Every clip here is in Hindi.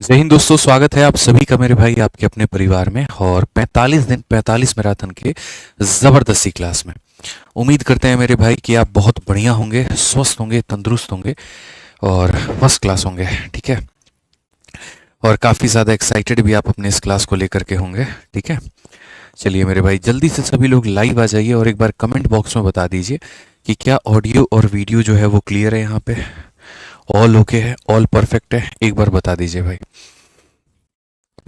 जय हिंद दोस्तों, स्वागत है आप सभी का मेरे भाई आपके अपने परिवार में और 45 दिन 45 मैराथन के ज़बरदस्ती क्लास में। उम्मीद करते हैं मेरे भाई कि आप बहुत बढ़िया होंगे, स्वस्थ होंगे, तंदुरुस्त होंगे और फर्स्ट क्लास होंगे। ठीक है। और काफ़ी ज़्यादा एक्साइटेड भी आप अपने इस क्लास को लेकर के होंगे। ठीक है। चलिए मेरे भाई, जल्दी से सभी लोग लाइव आ जाइए और एक बार कमेंट बॉक्स में बता दीजिए कि क्या ऑडियो और वीडियो जो है वो क्लियर है। यहाँ पे ऑल ओके है, ऑल परफेक्ट है, एक बार बता दीजिए भाई।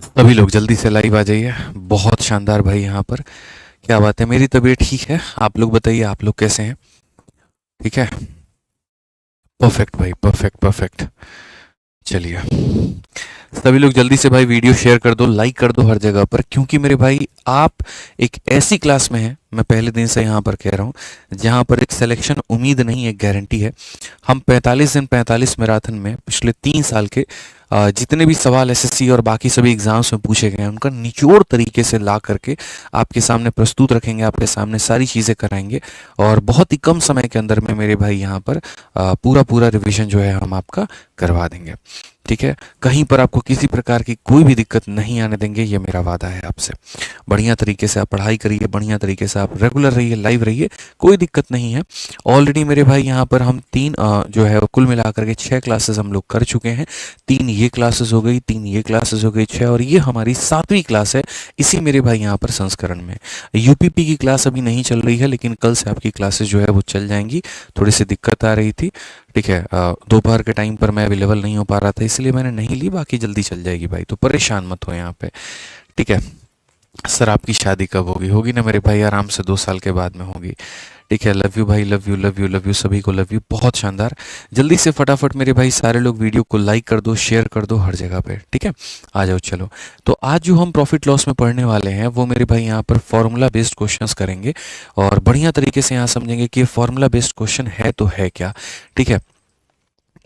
सभी लोग जल्दी से लाइव आ जाइए। बहुत शानदार भाई। यहाँ पर क्या बात है, मेरी तबीयत ठीक है। आप लोग बताइए, आप लोग कैसे हैं? ठीक है। परफेक्ट भाई, परफेक्ट परफेक्ट। चलिए सभी लोग जल्दी से भाई वीडियो शेयर कर दो, लाइक कर दो हर जगह पर, क्योंकि मेरे भाई आप एक ऐसी क्लास में हैं, मैं पहले दिन से यहाँ पर कह रहा हूँ, जहाँ पर एक सिलेक्शन उम्मीद नहीं, एक गारंटी है। हम 45 दिन 45 मैराथन में पिछले 3 साल के जितने भी सवाल एसएससी और बाकी सभी एग्जाम्स में पूछे गए हैं, उनका निचोड़ तरीके से ला करके आपके सामने प्रस्तुत रखेंगे, आपके सामने सारी चीज़ें कराएंगे और बहुत ही कम समय के अंदर में मेरे भाई यहाँ पर पूरा पूरा रिवीजन जो है हम आपका करवा देंगे। ठीक है। कहीं पर आपको किसी प्रकार की कोई भी दिक्कत नहीं आने देंगे, ये मेरा वादा है आपसे। बढ़िया तरीके से आप पढ़ाई करिए, बढ़िया तरीके से आप रेगुलर रहिए, लाइव रहिए, कोई दिक्कत नहीं है। ऑलरेडी मेरे भाई यहाँ पर हम जो है कुल मिलाकर के 6 क्लासेस हम लोग कर चुके हैं। 3 ये क्लासेस हो गई, 3 ये क्लासेस हो गई, 6, और ये हमारी 7वीं क्लास है इसी मेरे भाई यहाँ पर संस्करण में। यूपीपी की क्लास अभी नहीं चल रही है, लेकिन कल से आपकी क्लासेस जो है वो चल जाएंगी। थोड़ी सी दिक्कत आ रही थी। ठीक है। दोपहर के टाइम पर मैं अवेलेबल नहीं हो पा रहा था, इसलिए मैंने नहीं ली। बाकी जल्दी चल जाएगी भाई, तो परेशान मत हो यहाँ पे। ठीक है। सर आपकी शादी कब होगी? होगी ना मेरे भाई, आराम से 2 साल के बाद में होगी। ठीक है। लव यू भाई, love you love you love you, सभी को लव यू। बहुत शानदार। जल्दी से फटाफट मेरे भाई सारे लोग वीडियो को लाइक कर दो, शेयर कर दो हर जगह पे। ठीक है। आ जाओ चलो। तो आज जो हम प्रॉफिट लॉस में पढ़ने वाले हैं वो मेरे भाई यहाँ पर फॉर्मूला बेस्ड क्वेश्चंस करेंगे और बढ़िया तरीके से यहाँ समझेंगे कि ये फॉर्मूला बेस्ड क्वेश्चन है तो है क्या। ठीक है।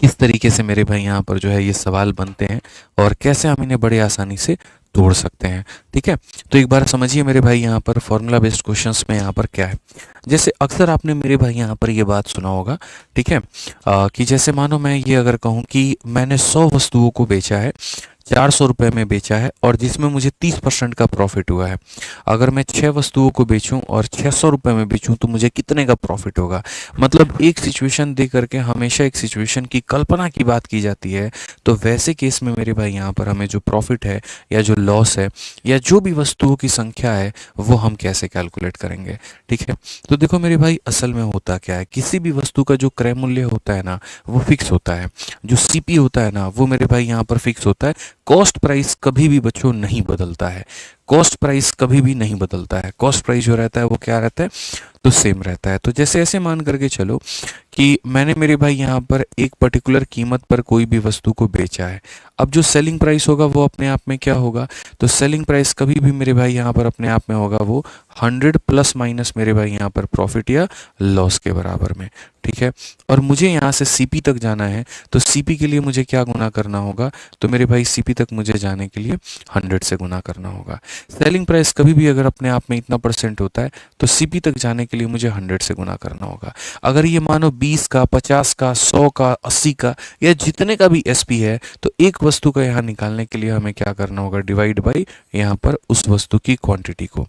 किस तरीके से मेरे भाई यहाँ पर जो है ये सवाल बनते हैं और कैसे हम इन्हें बड़े आसानी से तोड़ सकते हैं। ठीक है। तो एक बार समझिए मेरे भाई यहाँ पर फॉर्मूला बेस्ड क्वेश्चंस में यहाँ पर क्या है। जैसे अक्सर आपने मेरे भाई यहाँ पर ये बात सुना होगा। ठीक है। कि जैसे मानो मैं ये अगर कहूँ कि मैंने 100 वस्तुओं को बेचा है, 400 रुपये में बेचा है और जिसमें मुझे 30% का प्रॉफिट हुआ है। अगर मैं 6 वस्तुओं को बेचूं और 600 रुपये में बेचूं तो मुझे कितने का प्रॉफिट होगा। मतलब एक सिचुएशन दे करके हमेशा एक सिचुएशन की कल्पना की बात की जाती है। तो वैसे केस में मेरे भाई यहाँ पर हमें जो प्रॉफिट है या जो लॉस है या जो भी वस्तुओं की संख्या है वो हम कैसे कैलकुलेट करेंगे। ठीक है। तो देखो मेरे भाई, असल में होता क्या है, किसी भी वस्तु का जो क्रय मूल्य होता है ना वो फिक्स होता है। जो सीपी होता है ना वो मेरे भाई यहाँ पर फिक्स होता है। कॉस्ट प्राइस कभी भी बच्चों नहीं बदलता है। कॉस्ट प्राइस कभी भी नहीं बदलता है। कॉस्ट प्राइस जो रहता है वो क्या रहता है, तो सेम रहता है। तो जैसे ऐसे मान करके चलो कि मैंने मेरे भाई यहाँ पर एक पर्टिकुलर कीमत पर कोई भी वस्तु को बेचा है। अब जो सेलिंग प्राइस होगा वो अपने आप में क्या होगा, तो सेलिंग प्राइस कभी भी मेरे भाई यहाँ पर अपने आप में होगा वो 100 प्लस माइनस मेरे भाई यहाँ पर प्रॉफिट या लॉस के बराबर में। ठीक है। और मुझे यहाँ से सीपी तक जाना है, तो सीपी के लिए मुझे क्या गुना करना होगा, तो मेरे भाई सीपी तक मुझे जाने के लिए 100 से गुना करना होगा। सेलिंग प्राइस कभी भी अगर अपने आप में इतना परसेंट होता है तो सीपी तक जाने के लिए मुझे 100 से गुना करना होगा। अगर ये मानो 20 का, 50 का, 100 का, 80 का या जितने का भी एसपी है, तो एक वस्तु का यहाँ निकालने के लिए हमें क्या करना होगा, डिवाइड बाई यहाँ पर उस वस्तु की क्वांटिटी को।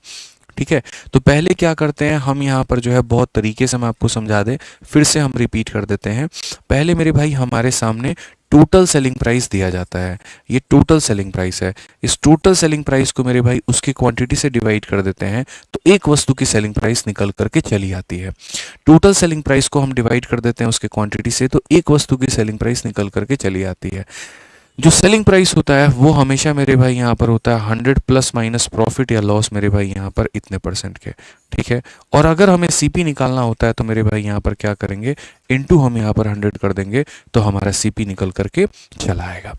ठीक है। तो पहले क्या करते हैं हम यहाँ पर जो है, बहुत तरीके से मैं आपको समझा दे, फिर से हम रिपीट कर देते हैं। पहले मेरे भाई हमारे सामने टोटल सेलिंग प्राइस दिया जाता है। ये टोटल सेलिंग प्राइस है। इस टोटल सेलिंग प्राइस को मेरे भाई उसकी क्वांटिटी से डिवाइड कर देते हैं तो एक वस्तु की सेलिंग प्राइस निकल करके चली आती है। टोटल सेलिंग प्राइस को हम डिवाइड कर देते हैं उसके क्वांटिटी से, तो एक वस्तु की सेलिंग प्राइस निकल करके चली आती है। जो सेलिंग प्राइस होता है वो हमेशा मेरे भाई यहाँ पर होता है 100 प्लस माइनस प्रॉफिट या लॉस मेरे भाई यहाँ पर इतने परसेंट के। ठीक है। और अगर हमें सीपी निकालना होता है तो मेरे भाई यहाँ पर क्या करेंगे, इनटू हम यहाँ पर 100 कर देंगे तो हमारा सीपी निकल करके चला आएगा।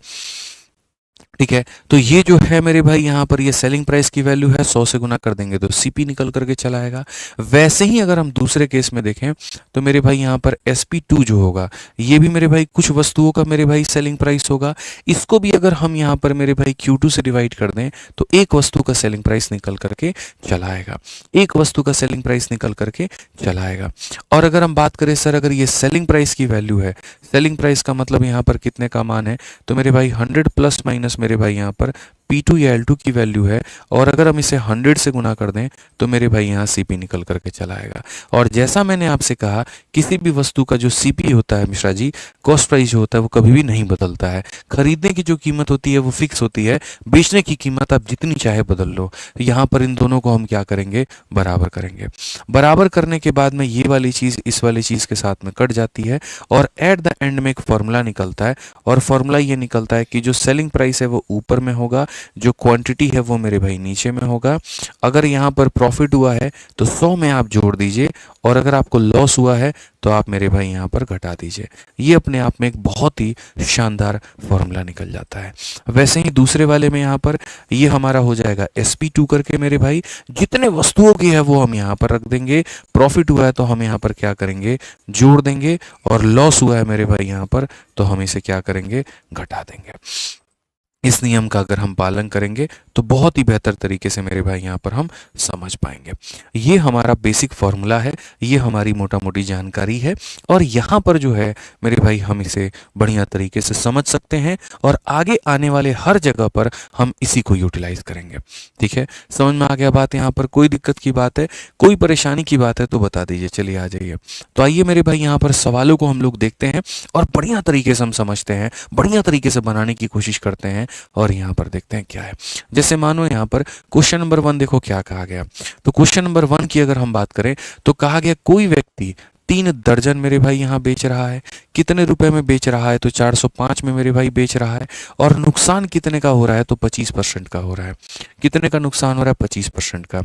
ठीक है। तो ये जो है मेरे भाई यहाँ पर ये सेलिंग प्राइस की वैल्यू है, 100 से गुना कर देंगे तो सीपी निकल करके चला आएगा। वैसे ही अगर हम दूसरे केस में देखें तो मेरे भाई यहाँ पर SP2 जो होगा ये भी मेरे भाई कुछ वस्तुओं का मेरे भाई सेलिंग प्राइस होगा। इसको भी अगर हम यहाँ पर मेरे भाई Q2 से डिवाइड कर दें तो एक वस्तु का सेलिंग प्राइस निकल करके चला आएगा। एक वस्तु का सेलिंग प्राइस निकल करके चला आएगा। और अगर हम बात करें सर, अगर ये सेलिंग प्राइस की वैल्यू है, सेलिंग प्राइस का मतलब यहाँ पर कितने का मान है, तो मेरे भाई 100 प्लस माइनस मेरे भाई यहाँ पर P2 या L2 की वैल्यू है, और अगर हम इसे 100 से गुना कर दें तो मेरे भाई यहाँ CP निकल करके चला आएगा। और जैसा मैंने आपसे कहा, किसी भी वस्तु का जो CP होता है मिश्रा जी, कॉस्ट प्राइस जो होता है, वो कभी भी नहीं बदलता है। खरीदने की जो कीमत होती है वो फिक्स होती है, बेचने की कीमत आप जितनी चाहे बदल लो। यहाँ पर इन दोनों को हम क्या करेंगे, बराबर करेंगे। बराबर करने के बाद में ये वाली चीज़ इस वाली चीज़ के साथ में कट जाती है, और एट द एंड में एक फॉर्मूला निकलता है, और फॉर्मूला ये निकलता है कि जो सेलिंग प्राइस है वो ऊपर में होगा, जो क्वांटिटी है वो मेरे भाई नीचे में होगा। अगर यहाँ पर प्रॉफिट हुआ है तो 100 में आप जोड़ दीजिए, और अगर आपको लॉस हुआ है तो आप मेरे भाई यहाँ पर घटा दीजिए। ये अपने आप में एक बहुत ही शानदार फॉर्मूला निकल जाता है। वैसे ही दूसरे वाले में यहाँ पर ये हमारा हो जाएगा SP2 करके मेरे भाई, जितने वस्तुओं की है वो हम यहाँ पर रख देंगे, प्रॉफिट हुआ है तो हम यहाँ पर क्या करेंगे, जोड़ देंगे, और लॉस हुआ है मेरे भाई यहाँ पर तो हम इसे क्या करेंगे, घटा देंगे। इस नियम का अगर हम पालन करेंगे तो बहुत ही बेहतर तरीके से मेरे भाई यहाँ पर हम समझ पाएंगे। ये हमारा बेसिक फॉर्मूला है, ये हमारी मोटा मोटी जानकारी है, और यहाँ पर जो है मेरे भाई हम इसे बढ़िया तरीके से समझ सकते हैं, और आगे आने वाले हर जगह पर हम इसी को यूटिलाइज करेंगे। ठीक है, समझ में आ गया बात? यहाँ पर कोई दिक्कत की बात है, कोई परेशानी की बात है तो बता दीजिए। चलिए आ जाइए। तो आइए मेरे भाई यहाँ पर सवालों को हम लोग देखते हैं, और बढ़िया तरीके से हम समझते हैं, बढ़िया तरीके से बनाने की कोशिश करते हैं, और यहाँ पर देखते हैं क्या है। जैसे मानो यहाँ पर क्वेश्चन नंबर 1 देखो क्या कहा गया। तो क्वेश्चन नंबर 1 की अगर हम बात करें तो कहा गया कोई व्यक्ति 3 दर्जन मेरे भाई यहाँ बेच रहा है। कितने रुपए में बेच रहा है? तो 405 में मेरे भाई बेच रहा है। और नुकसान कितने का हो रहा है? तो 25% का हो रहा है। कितने का नुकसान हो रहा है? 25% का।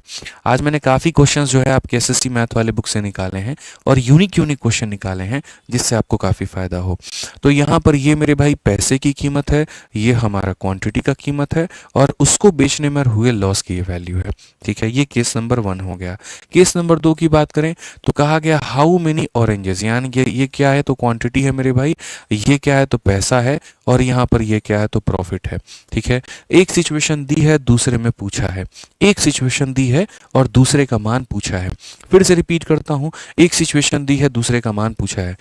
आज मैंने काफ़ी क्वेश्चंस जो है आपके SSC मैथ वाले बुक से निकाले हैं, और यूनिक क्वेश्चन निकाले हैं जिससे आपको काफ़ी फायदा हो। तो यहाँ पर ये मेरे भाई पैसे की कीमत है, ये हमारा क्वांटिटी का कीमत है, और उसको बेचने में हुए लॉस की ये वैल्यू है। ठीक है, ये केस नंबर 1 हो गया। केस नंबर 2 की बात करें तो कहा गया हाउ मेनी ऑरेंजेस, यानी कि ये क्या है? तो क्वांटिटी है मेरे भाई, ये क्या है? तो पैसा है, और यहाँ पर ये क्या है? तो प्रॉफिट है। ठीक है, एक सिचुएशन दी है, दूसरे में पूछा है। एक सिचुएशन दी है और दूसरे का मान पूछा है। फिर से रिपीट करता हूं, एक सिचुएशन दी है, दूसरे का मान पूछा है।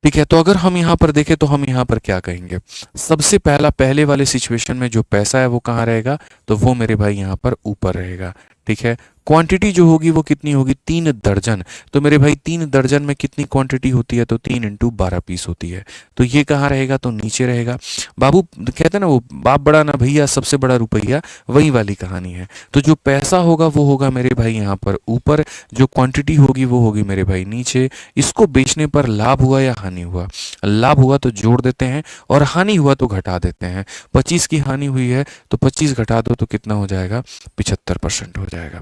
ठीक है, तो अगर हम यहाँ पर देखें तो हम यहाँ पर क्या कहेंगे? सबसे पहला, पहले वाले सिचुएशन में जो पैसा है वो कहाँ रहेगा? तो वो मेरे भाई यहाँ पर ऊपर रहेगा। ठीक है, क्वांटिटी जो होगी वो कितनी होगी? 3 दर्जन। तो मेरे भाई 3 दर्जन में कितनी क्वांटिटी होती है? तो 3 × 12 पीस होती है। तो ये कहाँ रहेगा? तो नीचे रहेगा। बाबू कहते हैं ना, वो बाप बड़ा ना भैया, सबसे बड़ा रुपया, वही वाली कहानी है। तो जो पैसा होगा वो होगा मेरे भाई यहाँ पर ऊपर, जो क्वांटिटी होगी वो होगी मेरे भाई नीचे। इसको बेचने पर लाभ हुआ या हानि हुआ? लाभ हुआ तो जोड़ देते हैं, और हानि हुआ तो घटा देते हैं। 25 की हानि हुई है तो 25 घटा दो तो कितना हो जाएगा? 75% हो जाएगा।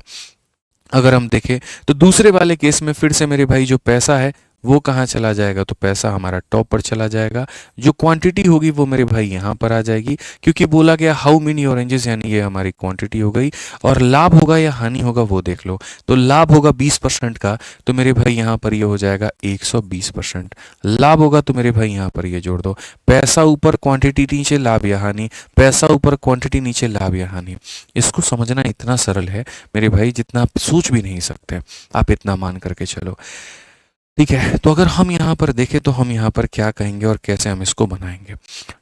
अगर हम देखें तो दूसरे वाले केस में फिर से मेरे भाई जो पैसा है वो कहाँ चला जाएगा? तो पैसा हमारा टॉप पर चला जाएगा। जो क्वांटिटी होगी वो मेरे भाई यहाँ पर आ जाएगी, क्योंकि बोला गया हाउ मेनी ऑरेंजेस, यानी ये हमारी क्वांटिटी हो गई। और लाभ होगा या हानि होगा वो देख लो। तो लाभ होगा 20% का, तो मेरे भाई यहाँ पर ये हो जाएगा 120%। लाभ होगा तो मेरे भाई यहाँ पर ये जोड़ दो। पैसा ऊपर, क्वांटिटी नीचे, लाभ या हानि। पैसा ऊपर, क्वांटिटी नीचे, लाभ या हानि। इसको समझना इतना सरल है मेरे भाई जितना आप सोच भी नहीं सकते। आप इतना मान करके चलो। ठीक है, तो अगर हम यहाँ पर देखें तो हम यहाँ पर क्या कहेंगे और कैसे हम इसको बनाएंगे?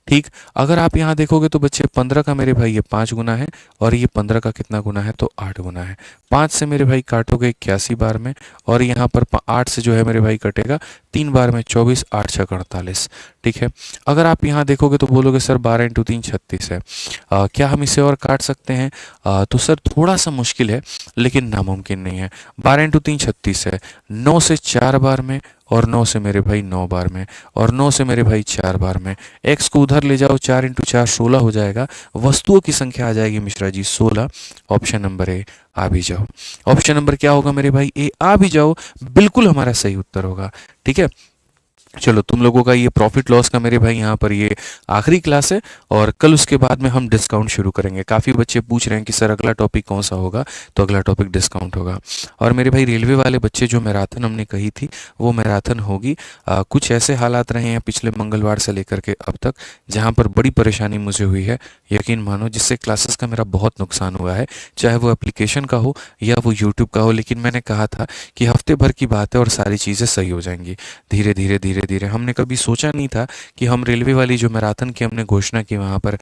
ठीक, अगर आप यहाँ देखोगे तो बच्चे 15 का मेरे भाई ये 5 गुना है, और ये 15 का कितना गुना है? तो 8 गुना है। 5 से मेरे भाई काटोगे 81 बार में, और यहाँ पर 8 से जो है मेरे भाई कटेगा 3 बार में 24, 8 × 48। ठीक है, अगर आप यहाँ देखोगे तो बोलोगे सर 12 × 3 36 है। क्या हम इसे और काट सकते हैं? तो सर थोड़ा सा मुश्किल है, लेकिन नामुमकिन नहीं है। 12 × 3 36 है। 9 से 4 बार में, और 9 से मेरे भाई 9 बार में, और 9 से मेरे भाई 4 बार में। x को उधर ले जाओ, 4 × 4 16 हो जाएगा। वस्तुओं की संख्या आ जाएगी Mishra ji 16। Option number A, आ भी जाओ। ऑप्शन नंबर क्या होगा मेरे भाई? ए, आ भी जाओ, बिल्कुल हमारा सही उत्तर होगा। ठीक है, चलो तुम लोगों का ये प्रॉफिट लॉस का मेरे भाई यहाँ पर ये आखिरी क्लास है, और कल उसके बाद में हम डिस्काउंट शुरू करेंगे। काफ़ी बच्चे पूछ रहे हैं कि सर अगला टॉपिक कौन सा होगा? तो अगला टॉपिक डिस्काउंट होगा। और मेरे भाई रेलवे वाले बच्चे, जो मैराथन हमने कही थी वो मैराथन होगी। कुछ ऐसे हालात रहे हैं पिछले मंगलवार से लेकर के अब तक जहाँ पर बड़ी परेशानी मुझे हुई है, यकीन मानो, जिससे क्लासेस का मेरा बहुत नुकसान हुआ है, चाहे वो एप्लीकेशन का हो या वो यूट्यूब का हो। लेकिन मैंने कहा था कि हफ्ते भर की बात है और सारी चीज़ें सही हो जाएंगी। धीरे धीरे धीरे धीरे। हमने कभी सोचा नहीं था कि हम रेलवे वाली जो मैराथन की हमने घोषणा की वहाँ पर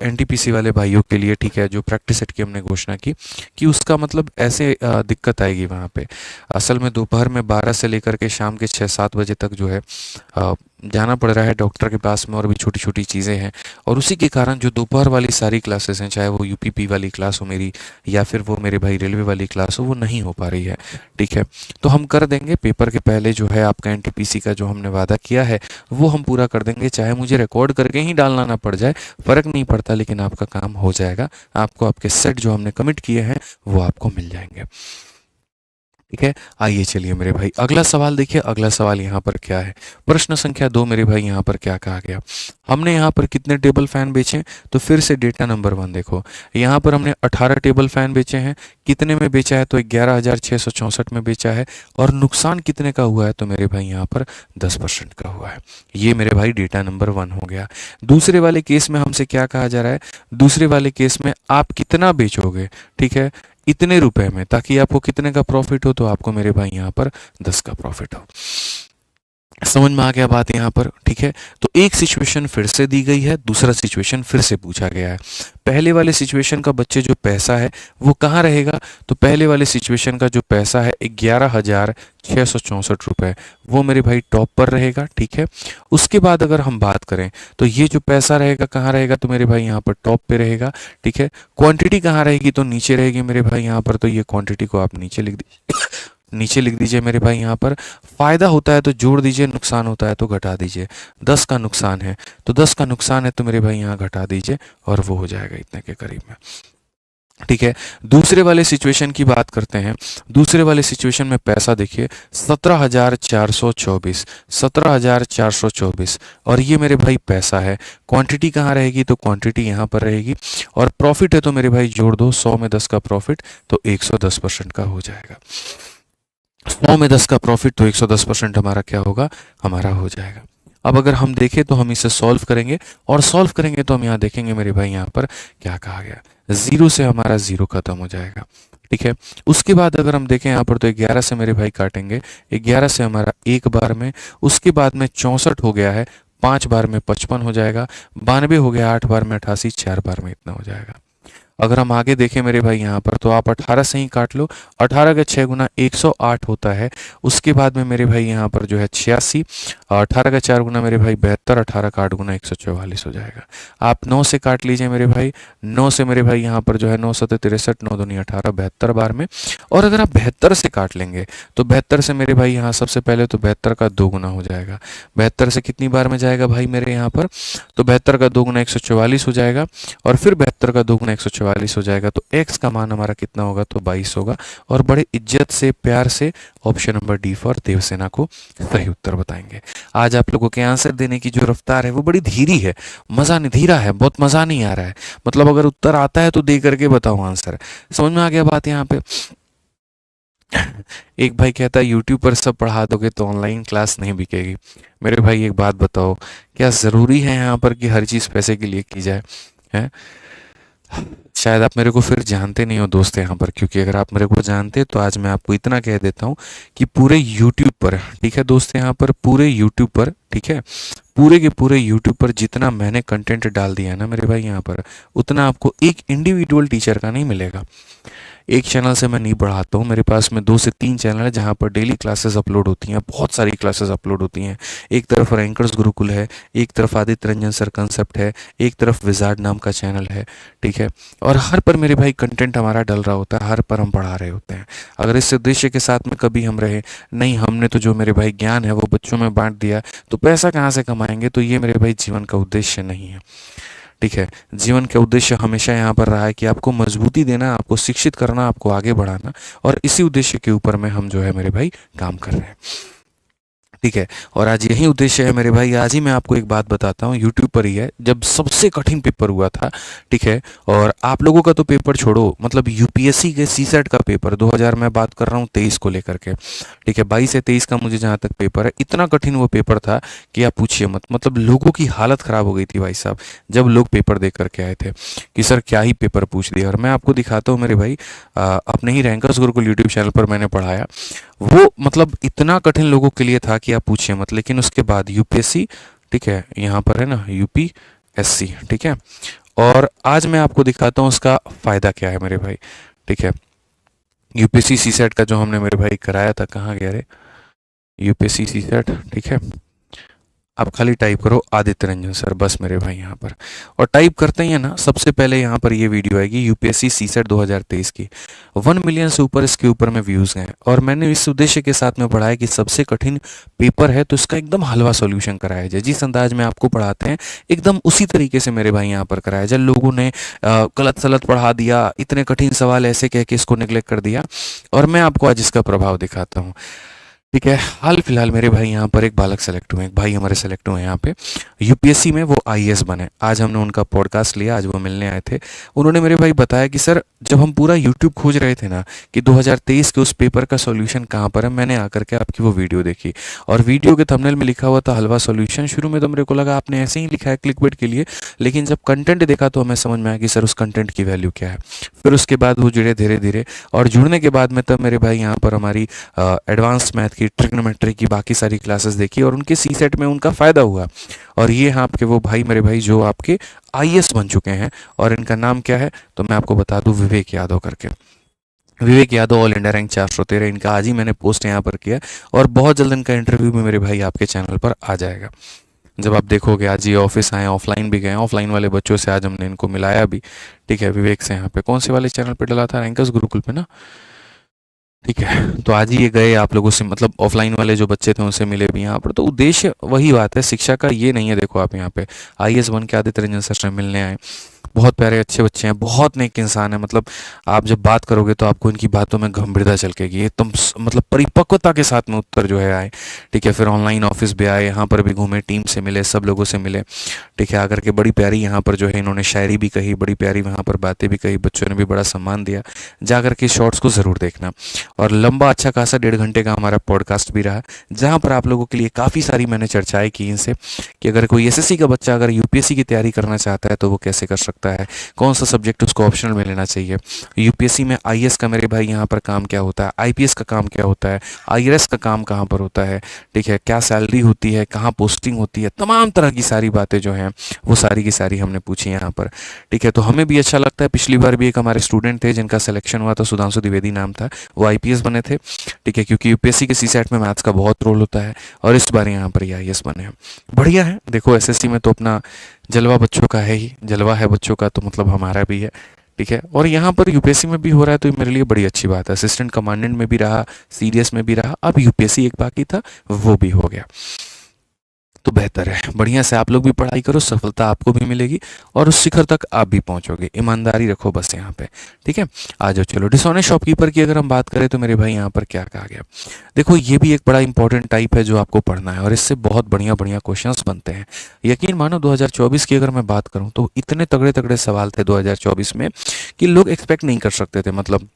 एनटीपीसी वाले भाइयों के लिए, ठीक है, जो प्रैक्टिस सेट की हमने घोषणा की, कि उसका मतलब ऐसे दिक्कत आएगी वहाँ पे। असल में दोपहर में 12 से लेकर के शाम के 6-7 बजे तक जो है जाना पड़ रहा है डॉक्टर के पास में, और भी छोटी छोटी चीज़ें हैं। और उसी के कारण जो दोपहर वाली सारी क्लासेस हैं, चाहे वो यूपीपी वाली क्लास हो मेरी या फिर वो मेरे भाई रेलवे वाली क्लास हो, वो नहीं हो पा रही है, ठीक है। तो हम कर देंगे पेपर के पहले जो है आपका एनटीपीसी का जो हमने वादा किया है वो हम पूरा कर देंगे, चाहे मुझे रिकॉर्ड करके ही डालना ना पड़ जाए, फ़र्क नहीं पड़ता, लेकिन आपका काम हो जाएगा। आपको आपके सेट जो हमने कमिट किए हैं वो आपको मिल जाएंगे, ठीक है। आइए चलिए मेरे भाई अगला सवाल देखिए। अगला सवाल यहाँ पर क्या है, प्रश्न संख्या 2 मेरे भाई। यहाँ पर क्या कहा गया, हमने यहाँ पर कितने टेबल फैन बेचे, तो फिर से डेटा नंबर 1 देखो। यहाँ पर हमने 18 टेबल फैन बेचे हैं। कितने में बेचा है, तो 11,664 में बेचा है। और नुकसान कितने का हुआ है, तो मेरे भाई यहाँ पर 10% का हुआ है। ये मेरे भाई डेटा नंबर 1 हो गया। दूसरे वाले केस में हमसे क्या कहा जा रहा है, दूसरे वाले केस में आप कितना बेचोगे, ठीक है, इतने रुपए में, ताकि आपको कितने का प्रॉफिट हो, तो आपको मेरे भाई यहाँ पर 10 का प्रॉफिट हो। समझ में आ गया बात यहाँ पर, ठीक है। तो एक सिचुएशन फिर से दी गई है, दूसरा सिचुएशन फिर से पूछा गया है। पहले वाले सिचुएशन का बच्चे जो पैसा है वो कहाँ रहेगा, तो पहले वाले सिचुएशन का जो पैसा है 11,664 रुपये, वो मेरे भाई टॉप पर रहेगा, ठीक है। उसके बाद अगर हम बात करें तो ये जो पैसा रहेगा कहाँ रहेगा, तो मेरे भाई यहाँ पर टॉप पे रहेगा, ठीक है। क्वांटिटी कहाँ रहेगी, तो नीचे रहेगी मेरे भाई यहाँ पर। तो ये क्वांटिटी को आप नीचे लिख दीजिए, नीचे लिख दीजिए मेरे भाई यहाँ पर। फायदा होता है तो जोड़ दीजिए, नुकसान होता है तो घटा दीजिए। 10 का नुकसान है तो 10 का नुकसान है तो मेरे भाई यहाँ घटा दीजिए, और वो हो जाएगा इतने के करीब में, ठीक है। दूसरे वाले सिचुएशन की बात करते हैं। दूसरे वाले सिचुएशन में पैसा देखिए 17,424, 17,424, और ये मेरे भाई पैसा है। क्वांटिटी कहाँ रहेगी, तो क्वांटिटी यहाँ पर रहेगी। और प्रॉफिट है तो मेरे भाई जोड़ दो, 100 में 10 का प्रॉफिट तो 110% का हो जाएगा। 100 में 10 का प्रॉफिट तो 110% हमारा क्या होगा, हमारा हो जाएगा। अब अगर हम देखें तो हम इसे सॉल्व करेंगे, और सॉल्व करेंगे तो हम यहाँ देखेंगे मेरे भाई यहाँ पर क्या कहा गया। 0 से हमारा 0 खत्म हो जाएगा, ठीक है। उसके बाद अगर हम देखें यहाँ पर तो 11 से मेरे भाई काटेंगे, 11 से हमारा एक बार में, उसके बाद में 64 हो गया है, 5 बार में 55 हो जाएगा, 92 हो गया, 8 बार में 88, 4 बार में इतना हो जाएगा। अगर हम आगे देखें मेरे भाई यहाँ पर तो आप 18 से ही काट लो, 18 का 6 गुना 108 होता है। उसके बाद में मेरे भाई यहाँ पर जो है 86, 18 का 4 गुना मेरे भाई 72, 18 का 8 गुना 144 हो जाएगा। आप 9 से काट लीजिए मेरे भाई, 9 से मेरे भाई यहाँ पर जो है 9 7 63, 9 दूनी 18, 72 बार में। और अगर आप 72 से काट लेंगे तो 72 से मेरे भाई यहाँ सबसे पहले तो 72 का 2 गुना हो जाएगा। 72 से कितनी बार में जाएगा भाई मेरे यहाँ पर, तो 72 का 2 गुना 144 हो जाएगा, और फिर 72 का 2 गुना 144 हो जाएगा। तो x का मान हमारा कितना होगा, तो 22 होगा। और बड़े इज्जत से प्यार से option number D for Devasena को सही उत्तर बताएंगे। आज आप लोगों के आंसर देने की जो रफ्तार है वो बड़ी धीरी है, मज़ा नहीं, धीरा है, बहुत मज़ा नहीं आ रहा है। मतलब अगर उत्तर आता है तो दे करके बताओ आंसर। समझ में आ गया बात यहाँ पे। एक भाई कहता है यूट्यूब पर सब पढ़ा दोगे तो ऑनलाइन क्लास नहीं बिकेगी। मेरे भाई एक बात बताओ, क्या ज़रूरी है यहाँ पर कि हर चीज़ पैसे के लिए की जाए, है? शायद आप मेरे को फिर जानते नहीं हो दोस्त यहाँ पर, क्योंकि अगर आप मेरे को जानते तो आज मैं आपको इतना कह देता हूँ कि पूरे यूट्यूब पर, ठीक है दोस्त, यहाँ पर पूरे यूट्यूब पर, ठीक है, पूरे के पूरे यूट्यूब पर जितना मैंने कंटेंट डाल दिया है ना मेरे भाई यहाँ पर, उतना आपको एक इंडिविजुअल टीचर का नहीं मिलेगा। एक चैनल से मैं नहीं पढ़ाता हूँ, मेरे पास में 2 से 3 चैनल है जहाँ पर डेली क्लासेस अपलोड होती हैं, बहुत सारी क्लासेस अपलोड होती हैं। एक तरफ रैंकर्स गुरुकुल है, एक तरफ आदित्य रंजन सर कंसेप्ट है, एक तरफ विजार्ड नाम का चैनल है, ठीक है। और हर पर मेरे भाई कंटेंट हमारा डल रहा होता है, हर पर हम पढ़ा रहे होते हैं। अगर इस उद्देश्य के साथ में कभी हम रहे नहीं, हमने तो जो मेरे भाई ज्ञान है वो बच्चों में बांट दिया, तो पैसा कहाँ से कमाएंगे, तो ये मेरे भाई जीवन का उद्देश्य नहीं है, ठीक है। जीवन का उद्देश्य हमेशा यहाँ पर रहा है कि आपको मजबूती देना, आपको शिक्षित करना, आपको आगे बढ़ाना, और इसी उद्देश्य के ऊपर में हम जो है मेरे भाई काम कर रहे हैं, ठीक है। और आज यही उद्देश्य है मेरे भाई। आज ही मैं आपको एक बात बताता हूँ, यूट्यूब पर ही है, जब सबसे कठिन पेपर हुआ था, ठीक है, और आप लोगों का तो पेपर छोड़ो, मतलब यूपीएससी के सीसेट का पेपर 2000 मैं बात कर रहा हूँ 23 को लेकर के, ठीक है, 22 से 23 का मुझे जहाँ तक पेपर है, इतना कठिन वो पेपर था कि आप पूछिए मत। मतलब लोगों की हालत ख़राब हो गई थी भाई साहब, जब लोग पेपर दे करके आए थे कि सर क्या ही पेपर पूछ दिया। और मैं आपको दिखाता हूँ मेरे भाई, अपने ही रैंकर्स गुरुकुल यूट्यूब चैनल पर मैंने पढ़ाया, वो मतलब इतना कठिन लोगों के लिए था कि आप पूछिए मत। लेकिन उसके बाद यूपीएससी, ठीक है, यहाँ पर है ना यूपीएससी, ठीक है। और आज मैं आपको दिखाता हूँ उसका फ़ायदा क्या है मेरे भाई, ठीक है। यूपीएससी सीसेट का जो हमने मेरे भाई कराया था, कहाँ गया रे, यूपीएससी सीसेट, ठीक है। आप खाली टाइप करो आदित्य रंजन सर, बस मेरे भाई यहाँ पर। और टाइप करते ही है ना, सबसे पहले यहाँ पर ये वीडियो आएगी यूपीएससी सीसेट 2023 की। 1 मिलियन से ऊपर इसके ऊपर में व्यूज़ हैं। और मैंने इस उद्देश्य के साथ में पढ़ा है कि सबसे कठिन पेपर है तो इसका एकदम हलवा सॉल्यूशन कराया जाए। जिस अंदाज में आपको पढ़ाते हैं एकदम उसी तरीके से मेरे भाई यहाँ पर कराया जाए। लोगों ने गलत सलत पढ़ा दिया, इतने कठिन सवाल ऐसे कह के इसको निगलेक्ट कर दिया। और मैं आपको आज इसका प्रभाव दिखाता हूँ, ठीक है। हाल फिलहाल मेरे भाई यहाँ पर एक बालक सेलेक्ट हुए, एक भाई हमारे सेलेक्ट हुए यहाँ पे यूपीएससी में, वो आईएएस बने। आज हमने उनका पॉडकास्ट लिया, आज वो मिलने आए थे। उन्होंने मेरे भाई बताया कि सर जब हम पूरा यूट्यूब खोज रहे थे ना कि 2023 के उस पेपर का सॉल्यूशन कहाँ पर है, मैंने आकर के आपकी वो वीडियो देखी और वीडियो के थंबनेल में लिखा हुआ था हलवा सॉल्यूशन। शुरू में तो मेरे को लगा आपने ऐसे ही लिखा है क्लिकबेट के लिए, लेकिन जब कंटेंट देखा तो हमें समझ में आया कि सर उस कंटेंट की वैल्यू क्या है। फिर उसके बाद वो जुड़े धीरे धीरे, और जुड़ने के बाद में तब मेरे भाई यहाँ पर हमारी एडवांस मैथ की, ट्रिग्नोमेट्री की बाकी सारी क्लासेस देखी और उनके सी सेट में उनका फ़ायदा हुआ। और ये हैं आपके वो भाई मेरे भाई जो आपके आईएएस बन चुके हैं। और इनका नाम क्या है तो मैं आपको बता दूं, विवेक यादव करके। विवेक यादव ऑल इंडिया रैंक 413, इनका आज ही मैंने पोस्ट यहाँ पर किया और बहुत जल्द इनका इंटरव्यू भी मेरे भाई आपके चैनल पर आ जाएगा। जब आप देखोगे, आज ये ऑफिस आए, ऑफलाइन भी गए, ऑफलाइन वाले बच्चों से आज हमने इनको मिलाया भी, ठीक है। विवेक से यहाँ पे कौन से वाले चैनल पे डला था, रैंकर्स गुरुकुल पे ना, ठीक है। तो आज ही ये गए आप लोगों से, मतलब ऑफलाइन वाले जो बच्चे थे उनसे मिले भी यहाँ पर। तो उद्देश्य वही बात है, शिक्षा का ये नहीं है। देखो आप यहाँ पे आईएएस बन के आदित्य रंजन सर से मिलने आए, बहुत प्यारे अच्छे बच्चे हैं, बहुत नेक इंसान है। मतलब आप जब बात करोगे तो आपको इनकी बातों में गंभीरता झलकेगी, एकदम मतलब परिपक्वता के साथ में उत्तर जो है आए, ठीक है। फिर ऑनलाइन ऑफिस भी आए, यहाँ पर भी घूमे, टीम से मिले, सब लोगों से मिले, ठीक है। आकर के बड़ी प्यारी यहाँ पर जो है इन्होंने शायरी भी कही, बड़ी प्यारी वहाँ पर बातें भी कही, बच्चों ने भी बड़ा सम्मान दिया। जा करके शॉर्ट्स को ज़रूर देखना। और लंबा अच्छा खासा 1.5 घंटे का हमारा पॉडकास्ट भी रहा, जहाँ पर आप लोगों के लिए काफ़ी सारी मैंने चर्चाएं की इनसे कि अगर कोई एसएससी का बच्चा अगर यूपीएससी की तैयारी करना चाहता है तो वो कैसे कर सकता है, कौन सा सब्जेक्ट उसको ऑप्शनल में लेना चाहिए, यूपीएससी में आईएएस का मेरे भाई यहाँ पर काम क्या होता है, आईपीएस का काम क्या होता है, आईआरएस का काम कहाँ पर होता है, ठीक है, क्या सैलरी होती है, कहाँ पोस्टिंग होती है, तमाम तरह की सारी बातें जो हैं वो सारी की सारी हमने पूछी यहाँ पर, ठीक है। तो हमें भी अच्छा लगता है। पिछली बार भी एक हमारे स्टूडेंट थे जिनका सिलेक्शन हुआ था, सुधांशु द्विवेदी नाम था, वो आईपीएस बने थे, ठीक है, क्योंकि यूपीएससी के सीसेट में मैथ्स का बहुत रोल होता है और इस बार यहाँ पर ये आईएएस बने हैं। बढ़िया है। देखो एसएससी में तो अपना जलवा बच्चों का है ही, जलवा है बच्चों का, तो मतलब हमारा भी है, ठीक है। और यहाँ पर यूपीएससी में भी हो रहा है तो ये मेरे लिए बड़ी अच्छी बात है। असिस्टेंट कमांडेंट में भी रहा, सीडीएस में भी रहा, अब यूपीएससी एक बाकी था वो भी हो गया, तो बेहतर है। बढ़िया से आप लोग भी पढ़ाई करो, सफलता आपको भी मिलेगी और उस शिखर तक आप भी पहुंचोगे। ईमानदारी रखो बस यहाँ पे, ठीक है। आ जाओ चलो, डिसऑनेस्ट शॉपकीपर की अगर हम बात करें तो मेरे भाई यहाँ पर क्या कहा गया। देखो ये भी एक बड़ा इंपॉर्टेंट टाइप है जो आपको पढ़ना है और इससे बहुत बढ़िया बढ़िया क्वेश्चंस बनते हैं। यकीन मानो 2024 की अगर मैं बात करूँ तो इतने तगड़े तगड़े सवाल थे 2024 में कि लोग एक्सपेक्ट नहीं कर सकते थे। मतलब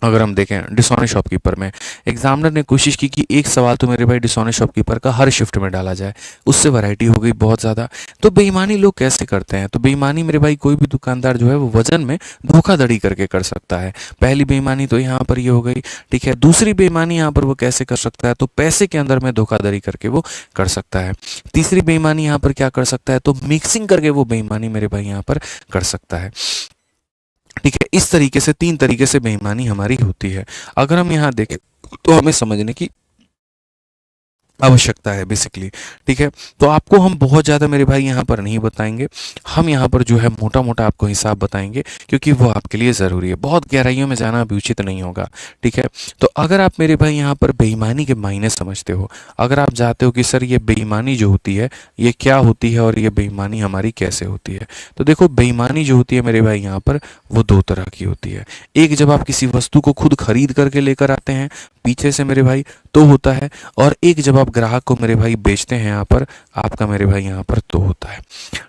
अगर हम देखें डिसऑनेस्ट शॉपकीपर में, एग्जामिनर ने कोशिश की कि एक सवाल तो मेरे भाई डिसऑनेस्ट शॉपकीपर का हर शिफ्ट में डाला जाए, उससे वैरायटी हो गई बहुत ज़्यादा। तो बेईमानी लोग कैसे करते हैं, तो बेईमानी मेरे भाई कोई भी दुकानदार जो है वो वजन में धोखाधड़ी करके कर सकता है। पहली बेईमानी तो यहाँ पर ये हो गई, ठीक है। दूसरी बेईमानी यहाँ पर वो कैसे कर सकता है, तो पैसे के अंदर में धोखाधड़ी करके वो कर सकता है। तीसरी बेईमानी यहाँ पर क्या कर सकता है, तो मिक्सिंग करके वो बेईमानी मेरे भाई यहाँ पर कर सकता है, ठीक है। इस तरीके से 3 तरीके से बेईमानी हमारी होती है। अगर हम यहाँ देखें तो हमें समझने की आवश्यकता है बेसिकली, ठीक है। तो आपको हम बहुत ज़्यादा मेरे भाई यहाँ पर नहीं बताएंगे, हम यहाँ पर जो है मोटा मोटा आपको हिसाब बताएंगे क्योंकि वो आपके लिए ज़रूरी है। बहुत गहराइयों में जाना अभी उचित नहीं होगा, ठीक है। तो अगर आप मेरे भाई यहाँ पर बेईमानी के मायने समझते हो, अगर आप चाहते हो कि सर ये बेईमानी जो होती है ये क्या होती है और ये बेईमानी हमारी कैसे होती है, तो देखो बेईमानी जो होती है मेरे भाई यहाँ पर वो 2 तरह की होती है। एक जब आप किसी वस्तु को खुद खरीद करके लेकर आते हैं पीछे से मेरे भाई तो होता है, और एक जब आप ग्राहक को मेरे भाई बेचते हैं यहाँ पर आपका मेरे भाई यहाँ पर तो होता है,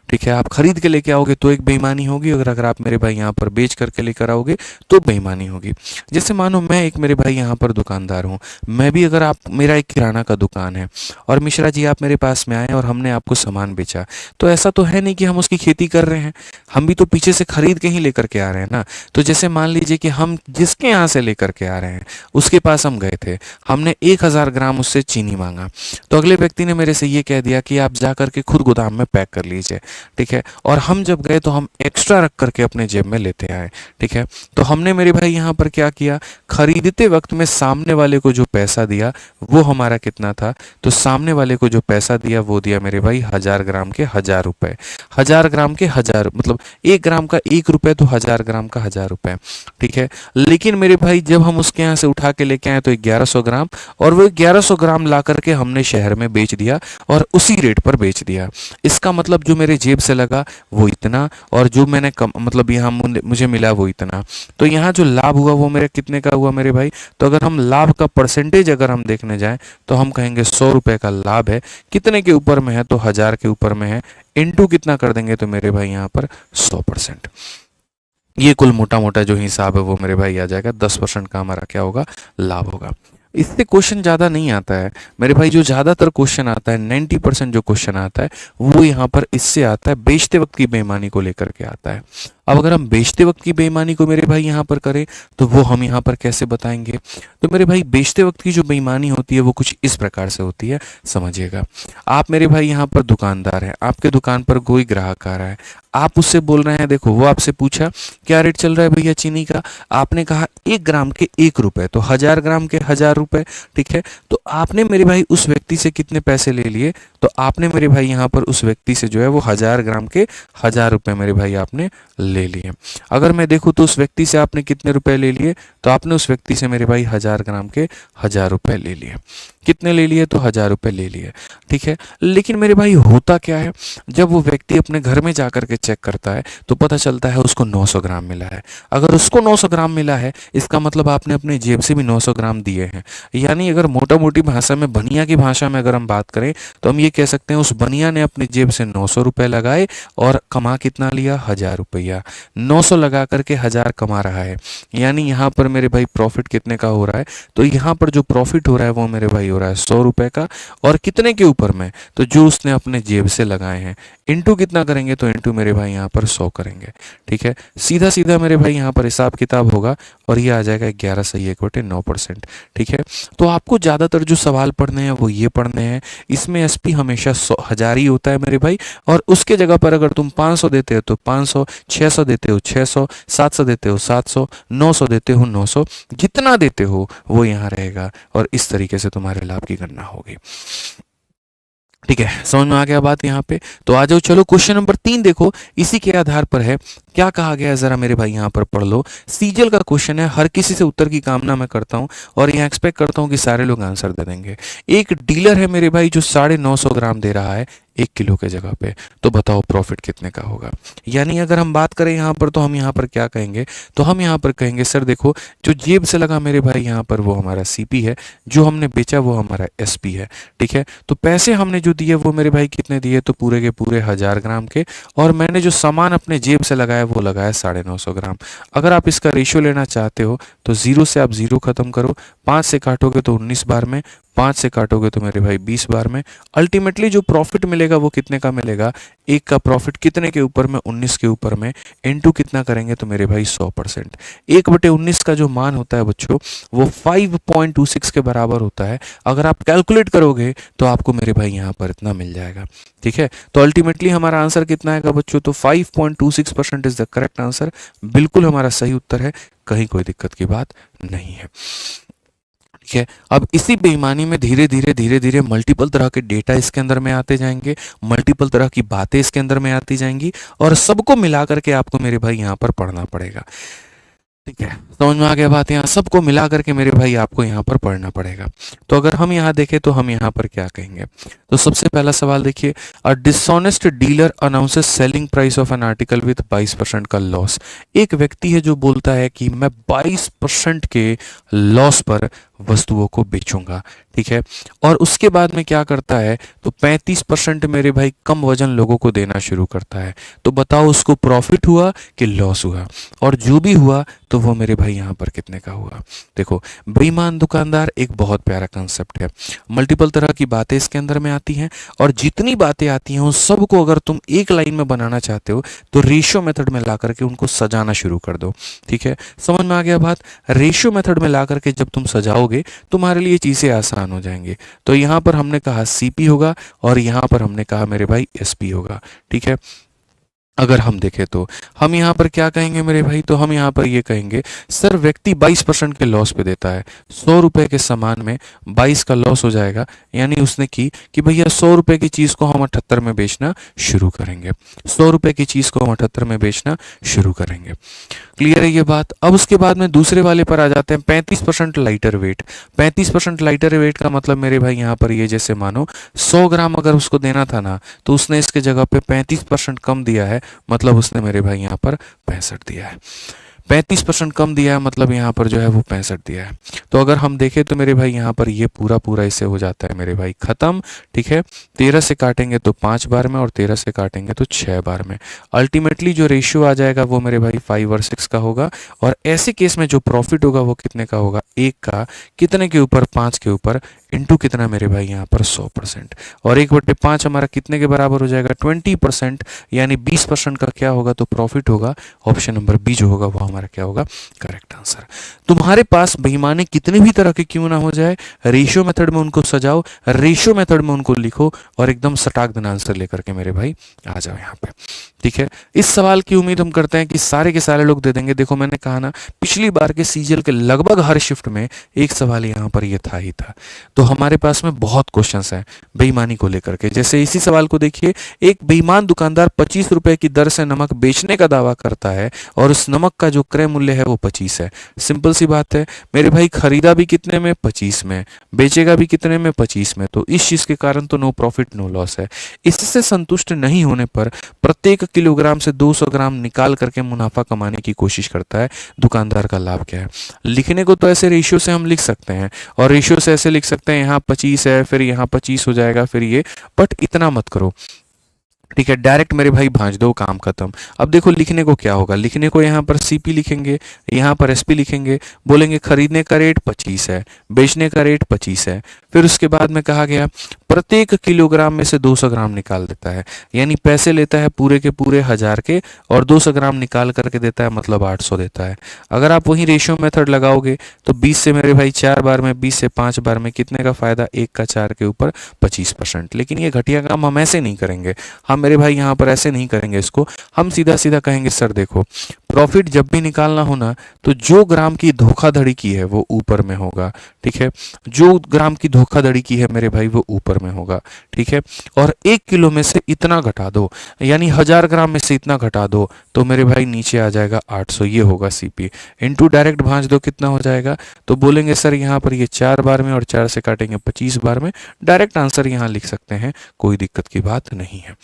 ठीक है, आप खरीद के लेके आओगे तो एक बेईमानी होगी, और अगर आप मेरे भाई यहाँ पर बेच करके लेकर आओगे तो बेईमानी होगी। जैसे मानो मैं एक मेरे भाई यहाँ पर दुकानदार हूँ, मैं भी अगर आप, मेरा एक किराना का दुकान है और मिश्रा जी आप मेरे पास में आए और हमने आपको सामान बेचा, तो ऐसा तो है नहीं कि हम उसकी खेती कर रहे हैं, हम भी तो पीछे से खरीद के ही लेकर के आ रहे हैं ना। तो जैसे मान लीजिए कि हम जिसके यहाँ से लेकर के आ रहे हैं उसके पास हम गए थे, हमने 1000 ग्राम उससे चीनी मांगा, तो अगले व्यक्ति ने मेरे से ये कह दिया कि आप जा करके खुद गोदाम में पैक कर लीजिए, ठीक है। और हम जब गए तो हम एक्स्ट्रा रख करके अपने जेब में लेते आए, ठीक है। तो हमने मेरे भाई यहाँ पर क्या किया, खरीदते वक्त में सामने वाले को जो पैसा दिया वो हमारा कितना था, तो सामने वाले को जो पैसा दिया वो दिया मेरे भाई 1000 ग्राम के 1000 रुपए। 1000 ग्राम के 1000 मतलब 1 ग्राम का 1 रुपए, तो 1000 ग्राम का 1000 रुपए, ठीक है। लेकिन मेरे भाई जब हम उसके यहाँ से उठा के लेके आए तो 1100 ग्राम, और वो 1100 ग्राम ला करके हमने शहर में बेच दिया और उसी रेट पर बेच दिया। इसका मतलब जो मेरे जेब से लगा वो इतना, और जो मैंने मतलब यहाँ मुझे मिला वो इतना। तो यहाँ जो लाभ हुआ वो मेरे कितने का हुआ मेरे भाई, तो अगर हम लाभ का परसेंटेज अगर हम देखने जाएं तो हम कहेंगे 100 रुपए का लाभ है। कितने के ऊपर में है, तो 1000 के ऊपर में है, इनटू कितना कर देंगे तो मेरे भाई यहाँ पर 100%। ये कुल मोटा मोटा जो हिसाब है वो मेरे भाई आ जाएगा, 10% का हमारा क्या होगा, लाभ होगा। इससे क्वेश्चन ज़्यादा नहीं आता है मेरे भाई, जो ज़्यादातर क्वेश्चन आता है 90% जो क्वेश्चन आता है वो यहाँ पर इससे आता है, बेचते वक्त की बेईमानी को लेकर के आता है। अब अगर हम बेचते वक्त की बेईमानी को मेरे भाई यहाँ पर करें तो वो हम यहाँ पर कैसे बताएंगे, तो मेरे भाई बेचते वक्त की जो बेईमानी होती है वो कुछ इस प्रकार से होती है, समझिएगा। आप मेरे भाई यहाँ पर दुकानदार हैं, आपके दुकान पर कोई ग्राहक आ रहा है, आप उससे बोल रहे हैं, देखो वो आपसे पूछा क्या रेट चल रहा है भैया चीनी का, आपने कहा 1 ग्राम के 1 रुपए, तो 1000 ग्राम के 1000 रुपए, ठीक है। तो आपने मेरे भाई उस व्यक्ति से कितने पैसे ले लिए, तो आपने मेरे भाई यहाँ पर उस व्यक्ति से जो है वो 1000 ग्राम के 1000 रुपए मेरे भाई आपने ले लिए। अगर मैं देखूँ तो उस व्यक्ति से आपने कितने रुपए ले लिए, तो आपने उस व्यक्ति से मेरे भाई 1000 ग्राम के 1000 रुपए ले लिए। कितने ले लिए, तो 1000 रुपए ले लिए, ठीक है। लेकिन मेरे भाई होता क्या है, जब वो व्यक्ति अपने घर में जाकर के चेक करता है तो पता चलता है उसको 900 ग्राम मिला है। अगर उसको 900 ग्राम मिला है इसका मतलब आपने अपने जेब से भी 900 ग्राम दिए हैं। यानी अगर मोटा मोटी भाषा में, बनिया की भाषा में अगर हम बात करें तो हम ये कह सकते हैं उस बनिया ने अपनी जेब से 900 रुपए लगाए और कमा कितना लिया, 1000 रुपया। 900 लगा करके 1000 कमा रहा है, यानी यहाँ पर मेरे भाई प्रॉफिट कितने का हो रहा है, तो यहाँ पर जो प्रॉफिट हो रहा है वो मेरे भाई हो रहा है 100 रुपए का। और कितने के ऊपर में, तो जो उसने अपने जेब से लगाए हैं, इंटू कितना करेंगे, तो इंटू मेरे भाई यहाँ पर 100 करेंगे, ठीक है। सीधा सीधा मेरे भाई यहाँ पर हिसाब किताब होगा और ये आ जाएगा 11 सही 1/9%, ठीक है। तो आपको ज़्यादातर जो सवाल पढ़ने हैं वो ये पढ़ने हैं, इसमें एसपी हमेशा 1000 ही होता है मेरे भाई, और उसके जगह पर अगर तुम 500 देते हो तो 500, 600 देते हो 600, 700 देते हो 700, 900 देते हो 900, जितना देते हो वो यहाँ रहेगा, और इस तरीके से तुम्हारे लाभ की गणना होगी। ठीक है, समझ में आ गया बात यहाँ पे। तो आ जाओ, चलो क्वेश्चन नंबर 3 देखो, इसी के आधार पर है, क्या कहा गया है जरा मेरे भाई यहाँ पर पढ़ लो। सीजल का क्वेश्चन है, हर किसी से उत्तर की कामना मैं करता हूँ और यहाँ एक्सपेक्ट करता हूँ कि सारे लोग आंसर दे देंगे। एक डीलर है मेरे भाई जो 950 ग्राम दे रहा है 1 किलो के जगह पे, तो बताओ प्रॉफिट कितने का होगा। यानी अगर हम बात करें यहाँ पर तो हम यहाँ पर क्या कहेंगे, तो हम यहाँ पर कहेंगे सर देखो जो जेब से लगा मेरे भाई यहाँ पर वो हमारा सीपी है, जो हमने बेचा वो हमारा एसपी है, ठीक है। तो पैसे हमने जो दिए वो मेरे भाई कितने दिए, तो पूरे के पूरे 1000 ग्राम के, और मैंने जो सामान अपने जेब से लगाया वो लगाया 950 ग्राम। अगर आप इसका रेशियो लेना चाहते हो तो 0 से आप 0 खत्म करो, 5 से काटोगे तो 19 बार में, 5 से काटोगे तो मेरे भाई 20 बार में। अल्टीमेटली जो प्रॉफिट मिलेगा वो कितने का मिलेगा, एक का प्रॉफिट कितने के ऊपर में, 19 के ऊपर में, इनटू कितना करेंगे तो मेरे भाई 100%। 1/19 का जो मान होता है बच्चों वो 5.26 के बराबर होता है। अगर आप कैलकुलेट करोगे तो आपको मेरे भाई यहाँ पर इतना मिल जाएगा, ठीक है। तो अल्टीमेटली हमारा आंसर कितना आएगा बच्चों, तो 5.26% इज द करेक्ट आंसर, बिल्कुल हमारा सही उत्तर है, कहीं कोई दिक्कत की बात नहीं है, ठीक है। अब इसी बेईमानी में धीरे धीरे धीरे धीरे मल्टीपल तरह के डेटा इसके अंदर में आते जाएंगे, मल्टीपल तरह की बातें इसके अंदर में आती जाएंगी, और सबको मिला करके आपको मेरे भाई यहाँ पर पढ़ना पड़ेगा। ठीक है, समझ में आ गया बात। यहाँ सबको मिला करके मेरे भाई आपको यहाँ पर पढ़ना पड़ेगा। तो अगर हम यहाँ देखें तो हम यहाँ पर क्या कहेंगे, तो सबसे पहला सवाल देखिए, a dishonest dealer announces selling price of an article with 22% का लॉस। एक व्यक्ति है जो बोलता है कि मैं 22% के लॉस पर वस्तुओं को बेचूंगा, ठीक है, और उसके बाद में क्या करता है, तो 35% मेरे भाई कम वजन लोगों को देना शुरू करता है। तो बताओ उसको प्रॉफिट हुआ कि लॉस हुआ, और जो भी हुआ तो वो मेरे भाई यहाँ पर कितने का हुआ। देखो, बेईमान दुकानदार एक बहुत प्यारा कंसेप्ट है। मल्टीपल तरह की बातें इसके अंदर में आती हैं, और जितनी बातें आती हैं उन सबको अगर तुम एक लाइन में बनाना चाहते हो तो रेशियो मेथड में ला करके उनको सजाना शुरू कर दो। ठीक है, समझ में आ गया बात। रेशियो मेथड में ला करके जब तुम सजाओगे तुम्हारे लिए चीज़ें आसान हो जाएंगी। तो यहाँ पर हमने कहा सीपी होगा, और यहाँ पर हमने कहा मेरे भाई एसपी होगा। ठीक है, अगर हम देखें तो हम यहाँ पर क्या कहेंगे मेरे भाई, तो हम यहाँ पर ये कहेंगे, सर व्यक्ति 22% के लॉस पे देता है, 100 रुपए के सामान में 22 का लॉस हो जाएगा, यानी उसने की कि भैया 100 रुपए की चीज़ को हम 78 में बेचना शुरू करेंगे। 100 रुपए की चीज़ को हम 78 में बेचना शुरू करेंगे। क्लियर है ये बात। अब उसके बाद में दूसरे वाले पर आ जाते हैं, 35% लाइटर वेट। 35% लाइटर वेट का मतलब मेरे भाई यहाँ पर ये, जैसे मानो 100 ग्राम अगर उसको देना था ना, तो उसने इसके जगह पे 35% कम दिया है, मतलब उसने मेरे भाई यहाँ पर 65 दिया है। 35% कम दिया है, मतलब यहाँ पर जो है वो 65 दिया है। तो अगर हम देखें तो मेरे भाई यहाँ पर ये पूरा पूरा इससे हो जाता है मेरे भाई खत्म। ठीक है, 13 से काटेंगे तो 5 बार में, और 13 से काटेंगे तो 6 बार में। अल्टीमेटली जो रेशियो आ जाएगा वो मेरे भाई 5 और 6 का होगा। और ऐसे केस में जो प्रॉफिट होगा वो कितने का होगा, 1 का कितने के ऊपर, 5 के ऊपर, इंटू कितना मेरे भाई यहाँ पर 100%। और 1/5 हमारा कितने के बराबर हो जाएगा, 20%, यानी 20% का क्या होगा, तो प्रॉफिट होगा। ऑप्शन नंबर बी जो होगा वो हमारा क्या होगा, करेक्ट आंसर। तुम्हारे पास बेईमानी कितने भी तरह के क्यों ना हो जाए, रेशियो मेथड में उनको सजाओ, रेशियो मेथड में उनको लिखो, और एकदम सटाक दिन आंसर लेकर के मेरे भाई आ जाओ यहाँ पे। ठीक है, इस सवाल की उम्मीद हम करते हैं कि सारे के सारे लोग दे देंगे। देखो मैंने कहा ना, पिछली बार के सीजीएल के लगभग हर शिफ्ट में एक सवाल यहाँ पर ये था ही था। तो हमारे पास में बहुत क्वेश्चंस हैं बेईमानी को लेकर के। जैसे इसी सवाल को देखिए, एक बेईमान दुकानदार 25 रुपए की दर से नमक बेचने का दावा करता है, और उस नमक का जो क्रय मूल्य है वो 25 है। सिंपल सी बात है मेरे भाई, खरीदा भी कितने में, 25 में, बेचेगा भी कितने में, 25 में। तो इस चीज के कारण तो नो प्रॉफिट नो लॉस है। इससे संतुष्ट नहीं होने पर प्रत्येक किलोग्राम से 200 ग्राम निकाल करके मुनाफा कमाने की कोशिश करता है। दुकानदार का लाभ क्या है, लिखने को तो ऐसे रेशियो से हम लिख सकते हैं, और रेशियो से ऐसे लिख सकते हैं, यहाँ 25 है, फिर यहाँ 25 हो जाएगा, फिर ये, बट इतना मत करो। ठीक है, डायरेक्ट मेरे भाई भांज दो, काम खत्म। अब देखो लिखने को क्या होगा, लिखने को यहाँ पर सीपी लिखेंगे, यहाँ पर एसपी लिखेंगे, बोलेंगे खरीदने का रेट 25 है, बेचने का रेट 25 है। फिर उसके बाद में कहा गया प्रत्येक किलोग्राम में से 200 ग्राम निकाल देता है, यानी पैसे लेता है पूरे के पूरे 1000 के, और 200 ग्राम निकाल करके देता है, मतलब 800 देता है। अगर आप वही रेशियो मेथड लगाओगे तो 20 से मेरे भाई 4 बार में, 20 से 5 बार में कितने का फायदा, 1 का 4 के ऊपर 25%। लेकिन ये घटिया काम हम ऐसे नहीं करेंगे, हम मेरे भाई यहाँ पर ऐसे नहीं करेंगे इसको। हम सीधा सीधा कहेंगे सर देखो, प्रॉफिट जब भी निकालना हो ना, तो जो ग्राम की धोखाधड़ी की है वो ऊपर में होगा। ठीक है, जो ग्राम की धोखाधड़ी की है मेरे भाई वो ऊपर में होगा। ठीक है, और 1 किलो में से इतना घटा दो, यानी 1000 ग्राम में से इतना घटा दो, तो मेरे भाई नीचे आ जाएगा 800। ये होगा सीपी, इनटू डायरेक्ट भांज दो, कितना हो जाएगा, तो बोलेंगे सर यहाँ पर ये 4 बार में, और 4 से काटेंगे 25 बार में। डायरेक्ट आंसर यहाँ लिख सकते हैं, कोई दिक्कत की बात नहीं है।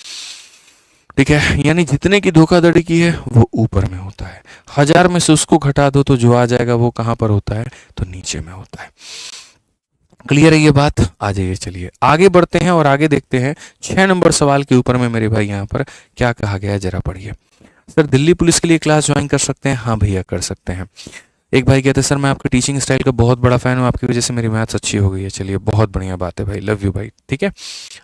ठीक है, यानी जितने की धोखाधड़ी की है वो ऊपर में होता है, 1000 में से उसको घटा दो तो जो आ जाएगा वो कहां पर होता है, तो नीचे में होता है। क्लियर है ये बात। आ जाइए, चलिए आगे बढ़ते हैं और आगे देखते हैं 6 नंबर सवाल के ऊपर में मेरे भाई यहाँ पर क्या कहा गया है, जरा पढ़िए। सर दिल्ली पुलिस के लिए क्लास ज्वाइन कर सकते हैं, हाँ भैया कर सकते हैं। एक भाई कहते हैं सर मैं आपके टीचिंग स्टाइल का बहुत बड़ा फैन हूँ, आपकी वजह से मेरी मैथ्स अच्छी हो गई है। चलिए बहुत बढ़िया बात है भाई, लव यू भाई। ठीक है,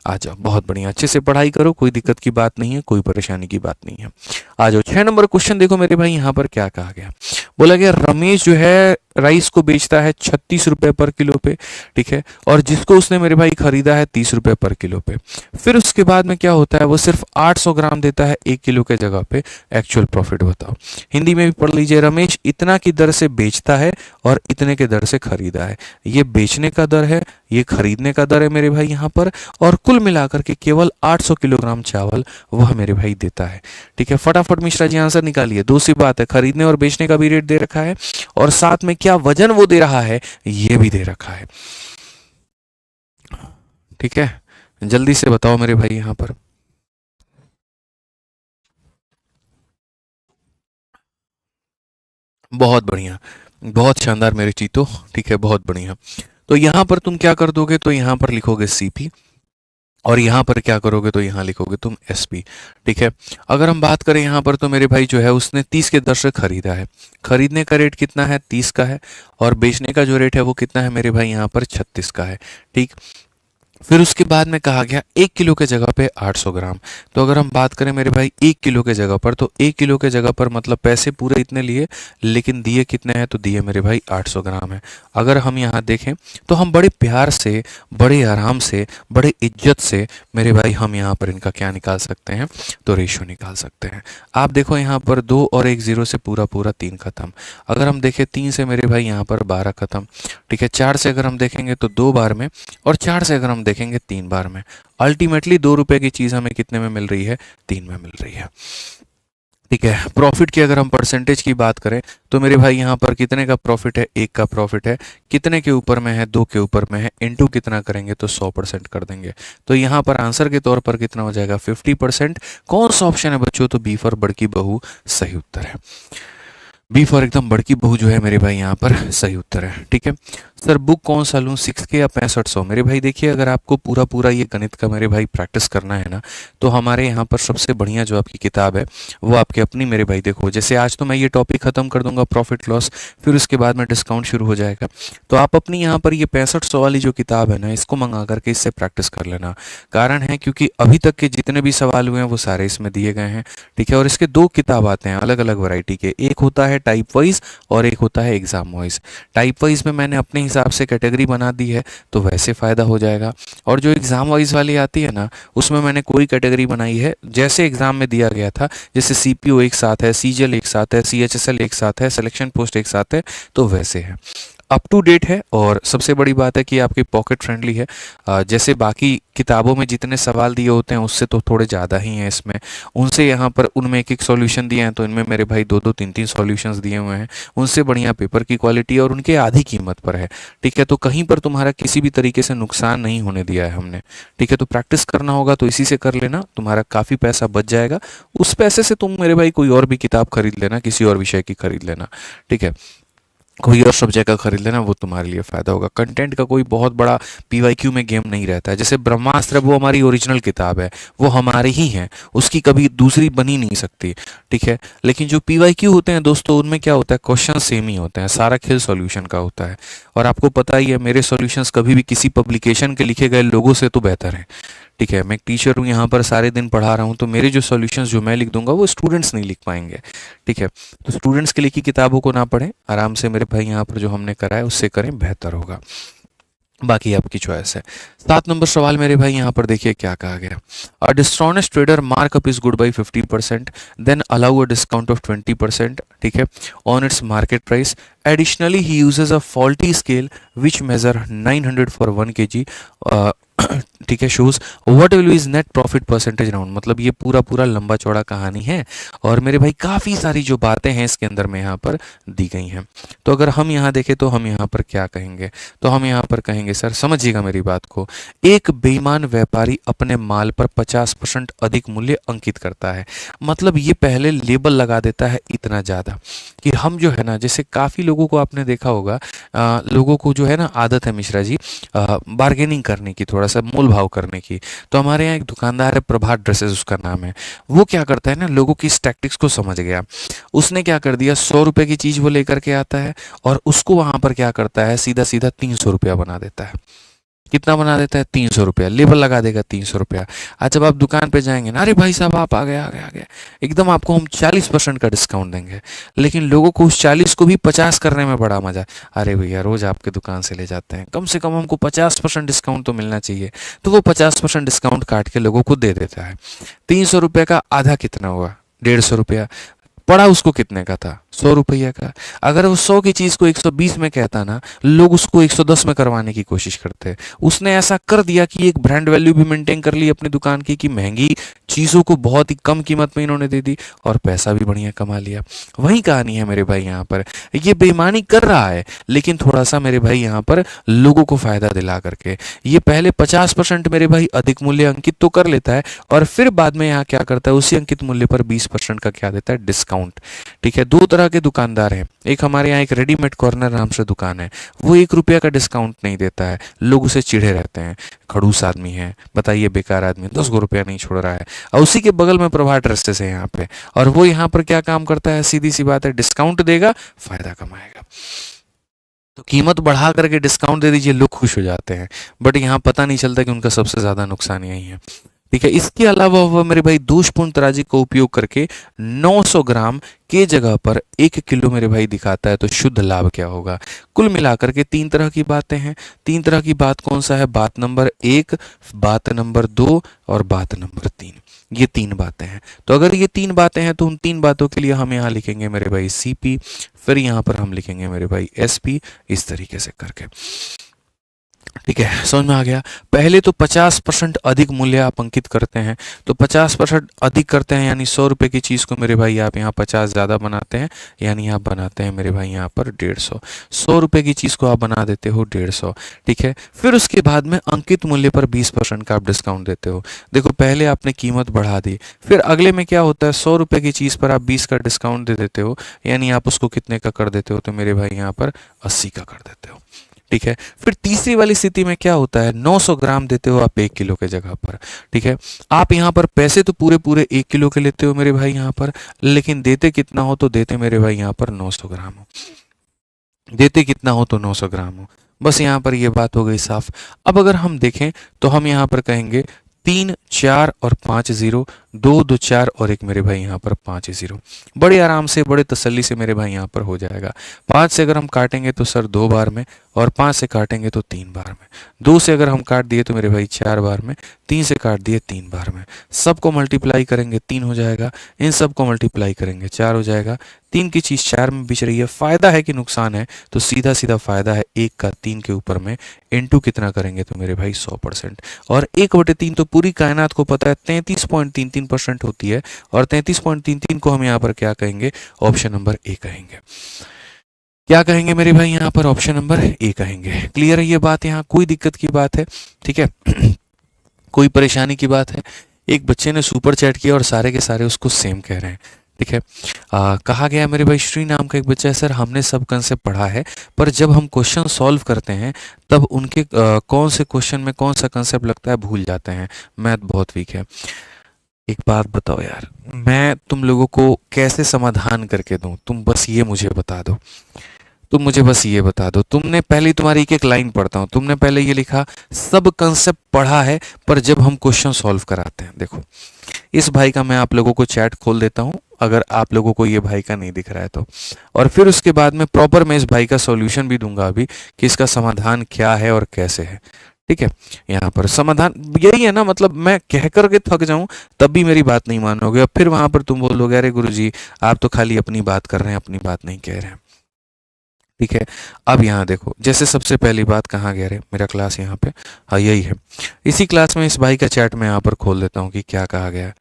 आ जाओ, बहुत बढ़िया, अच्छे से पढ़ाई करो, कोई दिक्कत की बात नहीं है, कोई परेशानी की बात नहीं है। आ जाओ, 6 नंबर क्वेश्चन देखो मेरे भाई, यहाँ पर क्या कहा गया। बोला गया रमेश जो है राइस को बेचता है 36 रुपए पर किलो पे, ठीक है, और जिसको उसने मेरे भाई खरीदा है 30 रुपए पर किलो पे। फिर उसके बाद में क्या होता है, वो सिर्फ 800 ग्राम देता है 1 किलो के जगह पे। एक्चुअल प्रॉफिट बताओ, हिंदी में भी पढ़ लीजिए। रमेश इतना की दर से बेचता है और इतने के दर से खरीदा है। ये बेचने का दर है, ये खरीदने का दर है मेरे भाई यहाँ पर, और कुल मिलाकर के केवल 800 किलोग्राम चावल वह मेरे भाई देता है। ठीक है, फटाफट मिश्रा जी आंसर निकालिए। दो सी बात है, खरीदने और बेचने का भी रेट दे रखा है, और साथ में क्या वजन वो दे रहा है ये भी दे रखा है। ठीक है, जल्दी से बताओ मेरे भाई यहां पर। बहुत बढ़िया, बहुत शानदार मेरे चीतो। ठीक है, बहुत बढ़िया। तो यहां पर तुम क्या कर दोगे, तो यहां पर लिखोगे सीपी, और यहाँ पर क्या करोगे, तो यहाँ लिखोगे तुम एसपी। ठीक है, अगर हम बात करें यहाँ पर, तो मेरे भाई जो है उसने 30 के दर से खरीदा है। खरीदने का रेट कितना है, 30 का है, और बेचने का जो रेट है वो कितना है मेरे भाई यहाँ पर 36 का है। ठीक, फिर उसके बाद में कहा गया 1 किलो के जगह पे 800 ग्राम। तो अगर हम बात करें मेरे भाई 1 किलो के जगह पर, तो 1 किलो के जगह पर मतलब पैसे पूरे इतने लिए, लेकिन दिए कितने हैं, तो दिए मेरे भाई 800 ग्राम है। अगर हम यहाँ देखें तो हम बड़े प्यार से, बड़े आराम से, बड़े इज्जत से मेरे भाई हम यहाँ पर इनका क्या निकाल सकते हैं, तो रेशियो निकाल सकते हैं। आप देखो यहाँ पर 2 और 1 0 से पूरा पूरा 3 खत्म। अगर हम देखें 3 से मेरे भाई यहाँ पर 12 खत्म। ठीक है, 4 से अगर हम देखेंगे तो 2 बार में, और 4 से अगर हम देखेंगे 3 बार में। अल्टीमेटली 2 रुपए की चीज हमें कितने में मिल रही है, 3 में मिल रही है। ठीक है, प्रॉफिट की अगर हम परसेंटेज की बात करें, तो मेरे भाई यहाँ पर कितने का प्रॉफिट है, 1 का प्रॉफिट है। कितने के ऊपर में है, 2 के ऊपर में है, इनटू कितना करेंगे, तो 100% कर देंगे। तो यहाँ पर आंसर के तौर पर कितना हो जाएगा, 50%। कौन सा ऑप्शन है बच्चों, तो बी फॉर बड़की बहू सही उत्तर है। बी फॉर एकदम बड़की बहू जो है मेरे भाई यहाँ पर सही उत्तर है। ठीक है सर, बुक कौन सा लूँ, 6 के या 6500? मेरे भाई देखिए, अगर आपको पूरा पूरा ये गणित का मेरे भाई प्रैक्टिस करना है ना, तो हमारे यहाँ पर सबसे बढ़िया जो आपकी किताब है वो आपकी अपनी मेरे भाई। देखो, जैसे आज तो मैं ये टॉपिक खत्म कर दूंगा प्रॉफिट लॉस, फिर उसके बाद में डिस्काउंट शुरू हो जाएगा। तो आप अपनी यहाँ पर ये 6500 वाली जो किताब है ना, इसको मंगा करके इससे प्रैक्टिस कर लेना। कारण है क्योंकि अभी तक के जितने भी सवाल हुए हैं वो सारे इसमें दिए गए हैं। ठीक है, और इसके 2 किताब आते हैं अलग अलग वैरायटी के। एक होता है टाइप वाइज और एक होता है एग्जाम वाइज। टाइप वाइज में मैंने अपने हिसाब से कैटेगरी बना दी है, तो वैसे फ़ायदा हो जाएगा। और जो एग्ज़ाम वाइज वाली आती है ना, उसमें मैंने कोई कैटेगरी बनाई है जैसे एग्ज़ाम में दिया गया था, जैसे सीपीओ एक साथ है, सीजीएल एक साथ है, सीएचएसएल एक साथ है, सिलेक्शन पोस्ट एक साथ है, तो वैसे है। अप टू डेट है, और सबसे बड़ी बात है कि आपकी पॉकेट फ्रेंडली है। जैसे बाकी किताबों में जितने सवाल दिए होते हैं उससे तो थोड़े ज़्यादा ही हैं इसमें। उनसे यहाँ पर उनमें एक एक सॉल्यूशन दिए हैं, तो इनमें मेरे भाई 2-2 3-3 सॉल्यूशंस दिए हुए हैं। उनसे बढ़िया पेपर की क्वालिटी और उनके आधी कीमत पर है। ठीक है, तो कहीं पर तुम्हारा किसी भी तरीके से नुकसान नहीं होने दिया है हमने। ठीक है, तो प्रैक्टिस करना होगा तो इसी से कर लेना, तुम्हारा काफ़ी पैसा बच जाएगा। उस पैसे से तुम मेरे भाई कोई और भी किताब खरीद लेना, किसी और विषय की खरीद लेना। ठीक है, कोई और सब्जेक्ट का खरीद लेना, वो तुम्हारे लिए फ़ायदा होगा। कंटेंट का कोई बहुत बड़ा पीवाईक्यू में गेम नहीं रहता है। जैसे ब्रह्मास्त्र, वो हमारी ओरिजिनल किताब है, वो हमारी ही है, उसकी कभी दूसरी बन ही नहीं सकती। ठीक है, लेकिन जो पीवाईक्यू होते हैं दोस्तों, उनमें क्या होता है, क्वेश्चन सेम ही होते हैं, सारा खेल सॉल्यूशन का होता है। और आपको पता ही है, मेरे सॉल्यूशंस कभी भी किसी पब्लिकेशन के लिखे गए लोगों से तो बेहतर है। ठीक है, मैं एक टीचर हूँ, यहाँ पर सारे दिन पढ़ा रहा हूँ, तो मेरे जो सॉल्यूशंस जो मैं लिख दूंगा वो स्टूडेंट्स नहीं लिख पाएंगे। ठीक है, तो स्टूडेंट्स के लिखी किताबों को ना पढ़ें, आराम से मेरे भाई यहाँ पर जो हमने करा है उससे करें, बेहतर होगा। बाकी आपकी चॉइस है। 7 नंबर सवाल मेरे भाई यहाँ पर देखिए क्या कहा गया। A dishonest trader mark up is good by 50%, then allow a discount of 20%, ठीक है, on its market price. Additionally he uses a faulty scale which measure 900 for 1 kg। ठीक है, shows what will be is net profit percentage round. मतलब ये पूरा पूरा लंबा चौड़ा कहानी है, और मेरे भाई काफ़ी सारी जो बातें हैं इसके अंदर में यहाँ पर दी गई हैं। तो अगर हम यहाँ देखें तो हम यहाँ पर क्या कहेंगे, तो हम यहाँ पर कहेंगे, सर समझिएगा मेरी बात को, एक बेईमान व्यापारी अपने माल पर 50% अधिक मूल्य अंकित करता है। मतलब ये पहले लेबल लगा देता है इतना ज़्यादा कि हम जो है ना, जैसे काफ़ी लोगों को आपने देखा होगा, लोगों को जो है ना आदत है मिश्रा जी बार्गेनिंग करने की, थोड़ा सा मोल भाव करने की। तो हमारे यहाँ एक दुकानदार है, प्रभात ड्रेसेस उसका नाम है। वो क्या करता है ना, लोगों की इस टैक्टिक्स को समझ गया। उसने क्या कर दिया, 100 रुपए की चीज़ वो लेकर के आता है, और उसको वहाँ पर क्या करता है, सीधा सीधा 300 रुपया बना देता है। कितना बना देता है? 300 रुपया, लेबल लगा देगा 300 रुपया। आज जब आप दुकान पे जाएंगे ना, अरे भाई साहब आप आ गए आ गए आ गए, एकदम आपको हम 40% का डिस्काउंट देंगे। लेकिन लोगों को उस 40 को भी 50 करने में बड़ा मजा। अरे भैया रोज आपके दुकान से ले जाते हैं, कम से कम हमको 50% डिस्काउंट तो मिलना चाहिए। तो वो 50% डिस्काउंट काट के लोगों को दे देता है। 300 रुपये का आधा कितना हुआ? 150 रुपया। पड़ा उसको कितने का था? 100 रुपया का। अगर वो 100 की चीज को 120 में कहता ना, लोग उसको 110 में करवाने की कोशिश करते। उसने ऐसा कर दिया कि एक ब्रांड वैल्यू भी मेंटेन कर ली अपनी दुकान की, कि महंगी चीजों को बहुत ही कम कीमत में इन्होंने दे दी और पैसा भी बढ़िया कमा लिया। वही कहानी है मेरे भाई यहाँ पर। ये बेईमानी कर रहा है, लेकिन थोड़ा सा मेरे भाई यहाँ पर लोगों को फायदा दिला करके ये पहले 50% मेरे भाई अधिक मूल्य अंकित तो कर लेता है, और फिर बाद में यहाँ क्या करता है, उसी अंकित मूल्य पर 20% का क्या देता है? डिस्काउंट। ठीक है, दो तरह के दुकानदार हैं। एक हमारे यहाँ एक रेडीमेड कॉर्नर नाम से दुकान है, वो 1 रुपया का डिस्काउंट नहीं देता है, लोग उसे चिढ़े रहते हैं, खड़ूस आदमी है, बताइए बेकार आदमी, 10 रुपया नहीं छोड़ रहा है। और उसी के बगल में प्रभात ड्रेसेस है यहाँ पे, और वो यहाँ पर क्या काम करता है? सीधी सी बात है, डिस्काउंट देगा, फायदा कमाएगा। तो कीमत बढ़ा करके डिस्काउंट दे दीजिए, लोग खुश हो जाते हैं, बट यहाँ पता नहीं चलता कि उनका सबसे ज्यादा नुकसान यही है। ठीक है, इसके अलावा वह मेरे भाई दोषपूर्ण तराजू का उपयोग करके 900 ग्राम के जगह पर 1 किलो मेरे भाई दिखाता है, तो शुद्ध लाभ क्या होगा? कुल मिलाकर के 3 तरह की बातें हैं। 3 तरह की बात कौन सा है? बात नंबर 1, बात नंबर 2 और बात नंबर 3। ये 3 बातें हैं। तो अगर ये 3 बातें हैं तो उन 3 बातों के लिए हम यहाँ लिखेंगे मेरे भाई CP, फिर यहाँ पर हम लिखेंगे मेरे भाई SP, इस तरीके से करके। ठीक है, समझ में आ गया? पहले तो 50% अधिक मूल्य आप अंकित करते हैं, तो 50% अधिक करते हैं, यानी 100 रुपये की चीज़ को मेरे भाई आप यहाँ 50 ज़्यादा बनाते हैं, यानी आप बनाते हैं मेरे भाई यहाँ पर 150। 100 रुपये की चीज़ को आप बना देते हो 150। ठीक है, फिर उसके बाद में अंकित मूल्य पर 20% का आप डिस्काउंट देते हो। देखो, पहले आपने कीमत बढ़ा दी, फिर अगले में क्या होता है? 100 रुपये की चीज़ पर आप 20 का डिस्काउंट दे देते हो, यानी आप उसको कितने का कर देते हो? तो मेरे भाई यहाँ पर 80 का कर देते हो। ठीक है, फिर तीसरी वाली स्थिति में क्या होता है? 900 ग्राम देते हो आप 1 किलो के जगह पर। ठीक है, आप यहाँ पर पैसे तो पूरे पूरे 1 किलो के लेते हो मेरे भाई यहाँ पर, लेकिन देते कितना हो? तो देते मेरे भाई यहाँ पर 900 ग्राम हो। देते कितना हो? तो 900 ग्राम हो। बस यहाँ पर ये बात हो गई साफ। अब अगर हम देखें तो हम यहाँ पर कहेंगे 3, 4 और 5 जीरो, 2, 2, 4 और एक मेरे भाई यहाँ पर 5 जीरो। बड़े आराम से, बड़े तसल्ली से मेरे भाई यहाँ पर हो जाएगा। 5 से अगर हम काटेंगे तो सर 2 बार में, और 5 से काटेंगे तो 3 बार में। 2 से अगर हम काट दिए तो मेरे भाई 4 बार में, 3 से काट दिए 3 बार में। सबको मल्टीप्लाई करेंगे 3 हो जाएगा, इन सबको मल्टीप्लाई करेंगे 4 हो जाएगा। 3 की चीज़ 4 में बिच रही है, फायदा है कि नुकसान है? तो सीधा सीधा फायदा है। 1 का 3 के ऊपर में इंटू कितना करेंगे? तो मेरे भाई 100%। और 1/3 तो पूरी कायनात को पता है 33.33% होती है, और 33.33 को हम यहाँ पर क्या कहेंगे? ऑप्शन नंबर A कहेंगे। क्या कहेंगे मेरे भाई यहाँ पर? ऑप्शन नंबर A कहेंगे। क्लियर है ये बात? यहाँ कोई दिक्कत की बात है? ठीक है कोई परेशानी की बात है? एक बच्चे ने सुपर चैट किया और सारे के सारे उसको सेम कह रहे हैं। ठीक है, कहा गया मेरे भाई, श्री नाम का एक बच्चा है, सर हमने सब कंसेप्ट पढ़ा है, पर जब हम क्वेश्चन सॉल्व करते हैं तब उनके कौन से क्वेश्चन में कौन सा कंसेप्ट लगता है भूल जाते हैं, मैथ बहुत वीक है। एक बात बताओ यार, मैं तुम लोगों को कैसे समाधान करके दूं? तुम बस ये मुझे बता दो, तुम मुझे बस ये बता दो। तुमने पहले, तुम्हारी एक एक लाइन पढ़ता हूं, तुमने पहले ये लिखा सब कंसेप्ट पढ़ा है पर जब हम क्वेश्चन सॉल्व कराते हैं। देखो, इस भाई का मैं आप लोगों को चैट खोल देता हूं, अगर आप लोगों को ये भाई का नहीं दिख रहा है तो, और फिर उसके बाद में प्रॉपर मैं इस भाई का सॉल्यूशन भी दूंगा अभी, कि इसका समाधान क्या है और कैसे है। ठीक है, यहाँ पर समाधान यही है ना, मतलब मैं कह करके थक जाऊं तब भी मेरी बात नहीं मानोगे, अब फिर वहां पर तुम बोलोगे अरे गुरुजी आप तो खाली अपनी बात कर रहे हैं, अपनी बात नहीं कह रहे हैं। ठीक है, अब यहाँ देखो, जैसे सबसे पहली बात कहाँ गया रे मेरा क्लास? यहाँ पे, हाँ यही है। इसी क्लास में इस भाई का चैट मैं यहाँ पर खोल देता हूँ कि क्या कहा गया है।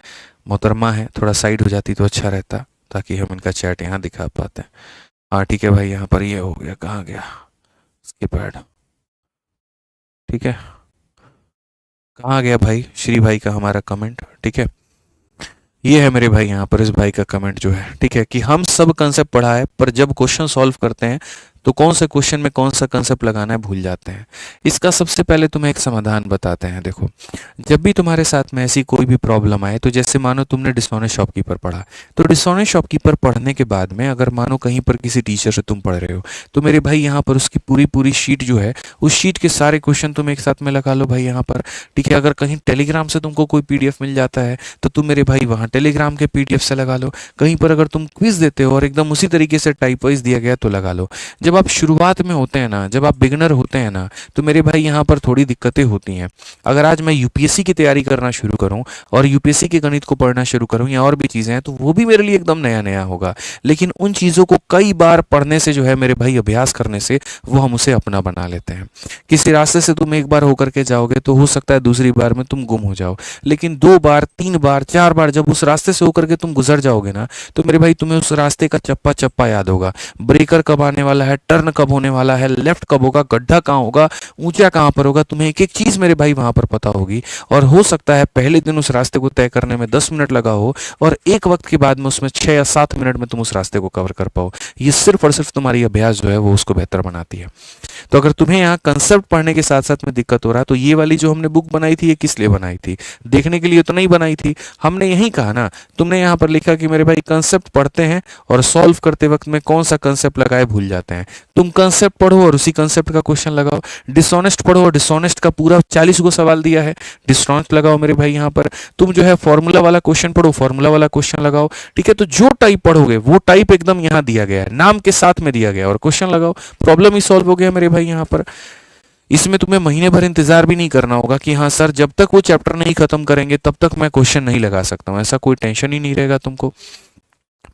मोहतरमा है, थोड़ा साइड हो जाती तो अच्छा रहता, ताकि हम इनका चैट यहाँ दिखा पाते हैं। हाँ ठीक है भाई, यहाँ पर ये हो गया, कहाँ गया स्किप ऐड? ठीक है, कहाँ गया भाई? श्री भाई का हमारा कमेंट। ठीक है, ये है मेरे भाई यहाँ पर इस भाई का कमेंट जो है। ठीक है, कि हम सब कंसेप्ट पढ़ा है पर जब क्वेश्चन सॉल्व करते हैं तो कौन से क्वेश्चन में कौन सा कंसेप्ट लगाना है भूल जाते हैं। इसका सबसे पहले तुम्हें एक समाधान बताते हैं। देखो, जब भी तुम्हारे साथ में ऐसी कोई भी प्रॉब्लम आए, तो जैसे मानो तुमने डिसऑनेस्ट शॉपकीपर पढ़ा, तो डिसऑनेस्ट शॉपकीपर पढ़ने के बाद में अगर मानो कहीं पर किसी टीचर से तुम पढ़ रहे हो, तो मेरे भाई यहाँ पर उसकी पूरी पूरी शीट जो है, उस शीट के सारे क्वेश्चन तुम एक साथ में लगा लो भाई यहाँ पर। ठीक है, अगर कहीं टेलीग्राम से तुमको कोई पीडीएफ मिल जाता है, तो तुम मेरे भाई वहाँ टेलीग्राम के पीडीएफ से लगा लो। कहीं पर अगर तुम क्विज देते हो और एकदम उसी तरीके से टाइप वाइज दिया गया, तो लगा लो। जब आप शुरुआत में होते हैं ना, जब आप बिगनर होते हैं ना, तो मेरे भाई यहाँ पर थोड़ी दिक्कतें होती हैं। अगर आज मैं यूपीएससी की तैयारी करना शुरू करूँ और यूपीएससी के गणित को पढ़ना शुरू करूँ या और भी चीज़ें हैं, तो वो भी मेरे लिए एकदम नया नया होगा। लेकिन उन चीज़ों को कई बार पढ़ने से जो है मेरे भाई, अभ्यास करने से वो हम उसे अपना बना लेते हैं। किसी रास्ते से तुम एक बार होकर के जाओगे, तो हो सकता है दूसरी बार में तुम गुम हो जाओ, लेकिन 2 बार 3 बार 4 बार जब उस रास्ते से होकर के तुम गुजर जाओगे ना, तो मेरे भाई तुम्हें उस रास्ते का चप्पा चप्पा याद होगा। ब्रेकर कब आने वाला है, टर्न कब होने वाला है, लेफ्ट कब होगा, गड्ढा कहाँ होगा, ऊंचा कहाँ पर होगा, तुम्हें एक एक चीज मेरे भाई वहां पर पता होगी। और हो सकता है पहले दिन उस रास्ते को तय करने में 10 मिनट लगा हो, और एक वक्त के बाद में उसमें 6 या 7 मिनट में तुम उस रास्ते को कवर कर पाओ। ये सिर्फ और सिर्फ तुम्हारी अभ्यास जो है वो उसको बेहतर बनाती है। तो अगर तुम्हें यहाँ कंसेप्ट पढ़ने के साथ साथ में दिक्कत हो रहा है, तो ये वाली जो हमने बुक बनाई थी, ये किस लिए बनाई थी? देखने के लिए तो नहीं बनाई थी। हमने यही कहा ना, तुमने यहाँ पर लिखा कि मेरे भाई कंसेप्ट पढ़ते हैं और सॉल्व करते वक्त में कौन सा कंसेप्ट लगाए भूल जाते हैं। तुम कंसेप्ट पढ़ो और उसी कंसेप्ट का क्वेश्चन लगाओ। डिसऑनेस्ट पढ़ो और डिसऑनेस्ट का पूरा 40 गो सवाल दिया है, डिसऑनेस्ट लगाओ मेरे भाई यहाँ पर। तुम जो है फॉर्मूला वाला क्वेश्चन पढ़ो, फॉर्मूला वाला क्वेश्चन लगाओ। ठीक है, तो जो टाइप पढ़ोगे वो टाइप एकदम यहाँ दिया गया है, नाम के साथ में दिया गया है, और क्वेश्चन लगाओ, प्रॉब्लम ही सॉल्व हो गया मेरे भाई यहाँ पर। इसमें तुम्हें महीने भर इंतजार भी नहीं करना होगा कि हाँ सर, जब तक वो चैप्टर नहीं खत्म करेंगे तब तक मैं क्वेश्चन नहीं लगा सकता हूँ। ऐसा कोई टेंशन ही नहीं रहेगा तुमको।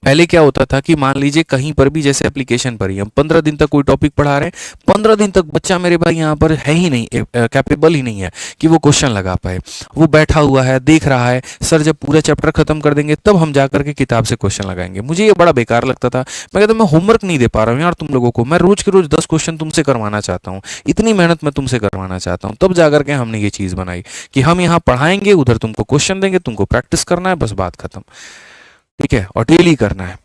पहले क्या होता था कि मान लीजिए कहीं पर भी, जैसे एप्लीकेशन पर ही हम 15 दिन तक कोई टॉपिक पढ़ा रहे हैं, 15 दिन तक बच्चा मेरे भाई यहाँ पर है ही नहीं, कैपेबल ही नहीं है कि वो क्वेश्चन लगा पाए। वो बैठा हुआ है, देख रहा है, सर जब पूरा चैप्टर खत्म कर देंगे तब हम जाकर के किताब से क्वेश्चन लगाएंगे। मुझे ये बड़ा बेकार लगता था। मैं कहता मैं होमवर्क नहीं दे पा रहा हूँ यार तुम लोगों को, मैं रोज के रोज 10 क्वेश्चन तुमसे करवाना चाहता हूँ, इतनी मेहनत मैं तुमसे करवाना चाहता हूँ। तब जाकर के हमने ये चीज़ बनाई कि हम यहाँ पढ़ाएंगे, उधर तुमको क्वेश्चन देंगे, तुमको प्रैक्टिस करना है, बस बात खत्म। ठीक है, और डेली करना है।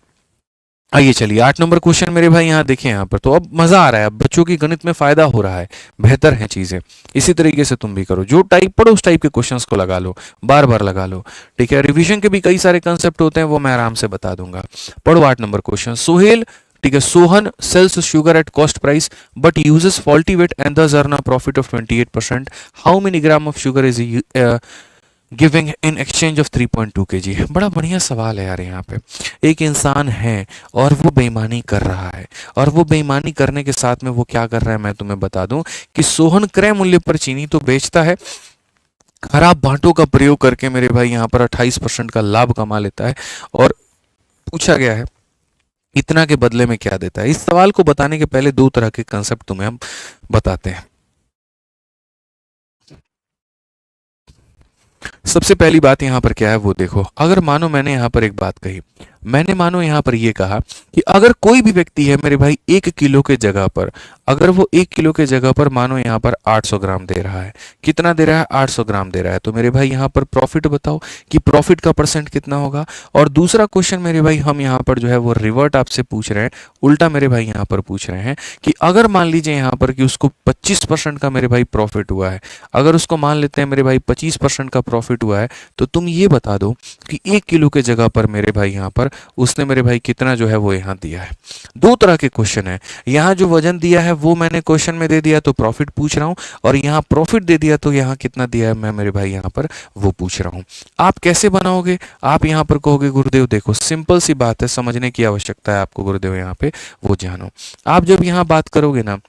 आइए चलिए 8 नंबर क्वेश्चन मेरे भाई यहाँ देखें। यहाँ पर तो अब मजा आ रहा है, अब बच्चों की गणित में फायदा हो रहा है, बेहतर है चीजें। इसी तरीके से तुम भी करो, जो टाइप पढ़ो उस टाइप के क्वेश्चंस को लगा लो, बार बार लगा लो। ठीक है, रिवीजन के भी कई सारे कंसेप्ट होते हैं, वो मैं आराम से बता दूंगा। पढ़ो 8 नंबर क्वेश्चन। सोहेल, ठीक है, Sohan sells sugar at cost price but uses faulty weight and thus earn a profit of 28%. How many gram of sugar is giving in exchange of 3.2 kg? बड़ा बढ़िया सवाल है यार। यहाँ पे एक इंसान है और वो बेईमानी कर रहा है, और वो बेईमानी करने के साथ में वो क्या कर रहा है, मैं तुम्हें बता दूं कि सोहन क्रय मूल्य पर चीनी तो बेचता है, खराब भांटों का प्रयोग करके मेरे भाई यहाँ पर 28% का लाभ कमा लेता है। और पूछा गया है इतना के बदले में क्या देता है। इस सवाल को बताने के पहले 2 तरह के कंसेप्ट तुम्हें हम बताते हैं। सबसे पहली बात यहाँ पर क्या है वो देखो। अगर मानो मैंने यहाँ पर एक बात कही, मैंने मानो यहाँ पर ये कहा कि अगर कोई भी व्यक्ति है मेरे भाई 1 किलो के जगह पर, अगर वो 1 किलो के जगह पर मानो यहाँ पर 800 ग्राम दे रहा है, कितना दे रहा है, 800 ग्राम दे रहा है, तो मेरे भाई यहाँ पर प्रॉफिट बताओ कि प्रॉफिट का परसेंट कितना होगा। और दूसरा क्वेश्चन मेरे भाई हम यहाँ पर जो है वो रिवर्ट आपसे पूछ रहे हैं, उल्टा मेरे भाई यहाँ पर पूछ रहे हैं कि अगर मान लीजिए यहाँ पर कि उसको 25% का मेरे भाई प्रॉफिट हुआ है, अगर उसको मान लेते हैं मेरे भाई 25% का प्रॉफिट हुआ है, तो तुम ये बता दो कि 1 किलो के जगह पर मेरे भाई यहाँ पर उसने मेरे भाई कितना जो है वो यहाँ दिया है। 2 तरह के क्वेश्चन है, यहाँ जो वजन दिया है वो मैंने क्वेश्चन में दे दिया तो प्रॉफिट पूछ रहा हूँ, और यहाँ प्रॉफिट दे दिया तो यहाँ कितना दिया है मैं मेरे भाई यहाँ पर वो पूछ रहा हूँ। आप कैसे बनाओगे? आप यहाँ पर कहोगे गुरुदेव देखो सिंपल सी बात है, समझने की आवश्यकता है आपको गुरुदेव, यहाँ पे वो जानो। आप जब यहाँ बात करोगे ना,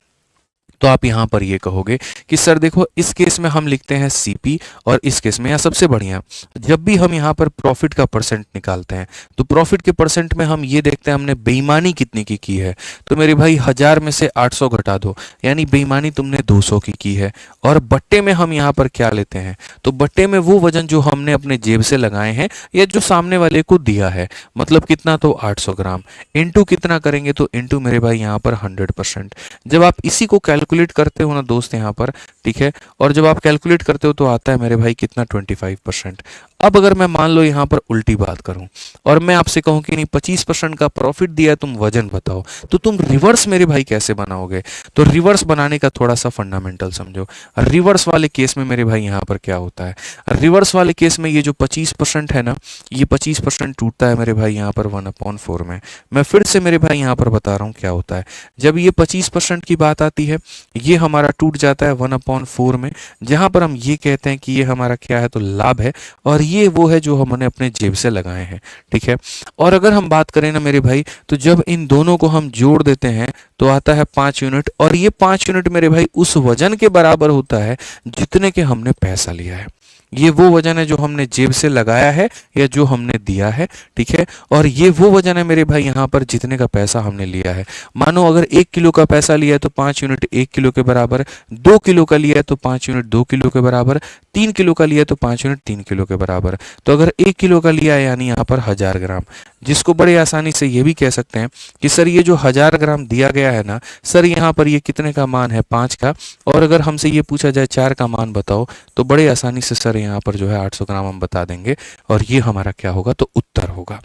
तो आप यहाँ पर ये कहोगे कि सर देखो इस केस में हम लिखते हैं सीपी, और इस केस में, या सबसे बढ़िया जब भी हम यहाँ पर प्रॉफिट का परसेंट निकालते हैं तो प्रॉफिट के परसेंट में हम ये देखते हैं हमने बेईमानी कितनी की है। तो मेरे भाई 1000 में से 800 घटा दो, यानी बेईमानी तुमने 200 की है। और बट्टे में हम यहाँ पर क्या लेते हैं, तो बट्टे में वो वजन जो हमने अपने जेब से लगाए हैं या जो सामने वाले को दिया है, मतलब कितना, तो 800 ग्राम। इंटू कितना करेंगे, तो इंटू मेरे भाई यहाँ पर 100%। जब आप इसी को कैलकुलेट करते हो ना दोस्त यहाँ पर, ठीक है, और जब आप कैलकुलेट करते हो तो आता है मेरे भाई कितना, 25%। अब अगर मैं मान लो यहाँ पर उल्टी बात करूं और मैं आपसे कहूं कि नहीं 25% का प्रॉफिट दिया, तुम वजन बताओ, तो तुम रिवर्स मेरे भाई कैसे बनाओगे? तो रिवर्स बनाने का थोड़ा सा फंडामेंटल समझो। रिवर्स वाले केस में मेरे भाई यहाँ पर क्या होता है, रिवर्स वाले केस में ये जो 25% है ना, ये 25% टूटता है मेरे भाई यहाँ पर 1/4 में। मैं फिर से मेरे भाई यहाँ पर बता रहा हूँ क्या होता है। जब ये 25% की बात आती है, ये हमारा टूट जाता है 1/4 में, जहां पर हम ये कहते हैं कि ये हमारा क्या है, तो लाभ है, और ये वो है जो हमने अपने जेब से लगाए हैं। ठीक है, और अगर हम बात करें ना मेरे भाई, तो जब इन दोनों को हम जोड़ देते हैं तो आता है 5 यूनिट, और ये 5 यूनिट मेरे भाई उस वजन के बराबर होता है जितने के हमने पैसा लिया है। ये वो वजन है जो हमने जेब से लगाया है या जो हमने दिया है। ठीक है, और ये वो वजन है मेरे भाई यहाँ पर जितने का पैसा हमने लिया है। मानो अगर 1 किलो का पैसा लिया है तो 5 यूनिट 1 किलो के बराबर, 2 किलो का लिया है तो 5 यूनिट 2 किलो के बराबर, 3 किलो का लिया है तो 5 यूनिट 3 किलो के बराबर। तो अगर 1 किलो का लिया है यानी यहाँ पर 1000 ग्राम, जिसको बड़े आसानी से ये भी कह सकते हैं कि सर ये जो 1000 ग्राम दिया गया है ना सर, यहाँ पर ये कितने का मान है, 5 का, और अगर हमसे ये पूछा जाए 4 का मान बताओ, तो बड़े आसानी से सर यहाँ पर जो है 800 ग्राम हम बता देंगे, और ये हमारा क्या होगा, तो उत्तर होगा।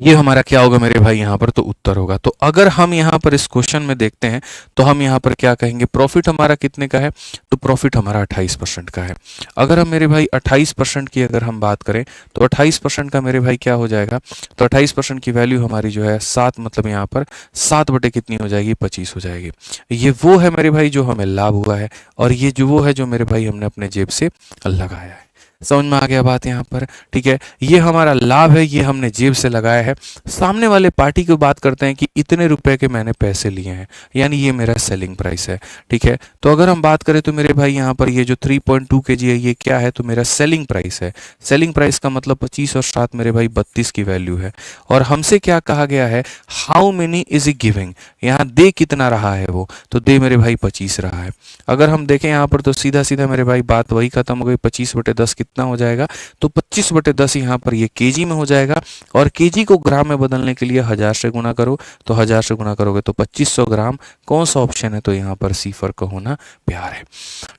ये हमारा क्या होगा मेरे भाई यहाँ पर, तो उत्तर होगा। तो अगर हम यहाँ पर इस क्वेश्चन में देखते हैं तो हम यहाँ पर क्या कहेंगे, प्रॉफिट हमारा कितने का है, तो प्रॉफिट हमारा 28% का है। अगर हम मेरे भाई 28% की अगर हम बात करें तो 28% का मेरे भाई क्या हो जाएगा, तो 28% की वैल्यू हमारी जो है 7, मतलब यहाँ पर 7 बटे कितनी हो जाएगी, 25 हो जाएगी। ये वो है मेरे भाई जो हमें लाभ हुआ है, और ये जो वो है जो मेरे भाई हमने अपने जेब से लगाया है। समझ में आ गया बात यहाँ पर? ठीक है, ये हमारा लाभ है, ये हमने जेब से लगाया है। सामने वाले पार्टी की बात करते हैं कि इतने रुपए के मैंने पैसे लिए हैं, यानी ये मेरा सेलिंग प्राइस है। ठीक है, तो अगर हम बात करें तो मेरे भाई यहाँ पर ये जो 3.2 kg है ये क्या है, तो मेरा सेलिंग प्राइस है। सेलिंग प्राइस का मतलब 25 और 7 मेरे भाई 32 की वैल्यू है। और हमसे क्या कहा गया है, how many is E giving, यहाँ दे कितना रहा है वो, तो दे मेरे भाई 25 रहा है। अगर हम देखें यहाँ पर तो सीधा सीधा मेरे भाई बात वही खत्म हो गई, 25/10 कितना हो जाएगा, तो 25/10 यहाँ पर ये केजी में हो जाएगा, और केजी को ग्राम में बदलने के लिए 1000 से गुना करो, तो 1000 से गुना करोगे तो 2500 ग्राम। कौन सा ऑप्शन है, तो यहाँ पर सी फर का होना प्यार है।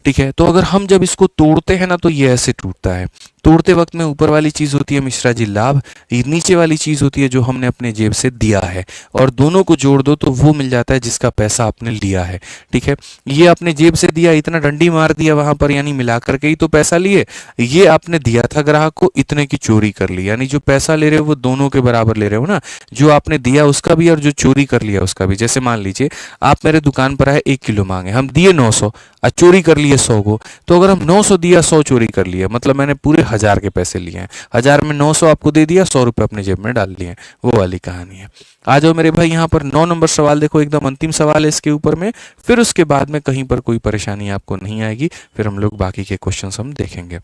ठीक है, तो अगर हम जब इसको तोड़ते हैं ना तो ये ऐसे टूटता है। तोड़ते वक्त में ऊपर वाली चीज होती है मिश्रा जी लाभ, नीचे वाली चीज होती है जो हमने अपने जेब से दिया है, और दोनों को जोड़ दो तो वो मिल जाता है जिसका पैसा आपने लिया है। ठीक है, ये आपने जेब से दिया, इतना डंडी मार दिया वहां पर, यानी मिला करके ही तो पैसा लिए। ये आपने दिया था ग्राहक को, इतने की चोरी कर ली, यानी जो पैसा ले रहे हो वो दोनों के बराबर ले रहे हो ना, जो आपने दिया उसका भी और जो चोरी कर लिया उसका भी। जैसे मान लीजिए आप मेरे दुकान पर आए, 1 किलो मांगे, हम दिए 900 और चोरी कर लिए 100 को, तो अगर हम 900 दिया 100 चोरी कर लिया, मतलब मैंने पूरे 1000 के पैसे लिए हैं, 1000 में 900 आपको दे दिया, 100 रुपये अपने जेब में डाल लिए, वो वाली कहानी है। आ जाओ मेरे भाई यहाँ पर 9 नंबर सवाल देखो, एकदम अंतिम सवाल है इसके ऊपर में, फिर उसके बाद में कहीं पर कोई परेशानी आपको नहीं आएगी, फिर हम लोग बाकी के क्वेश्चंस हम देखेंगे।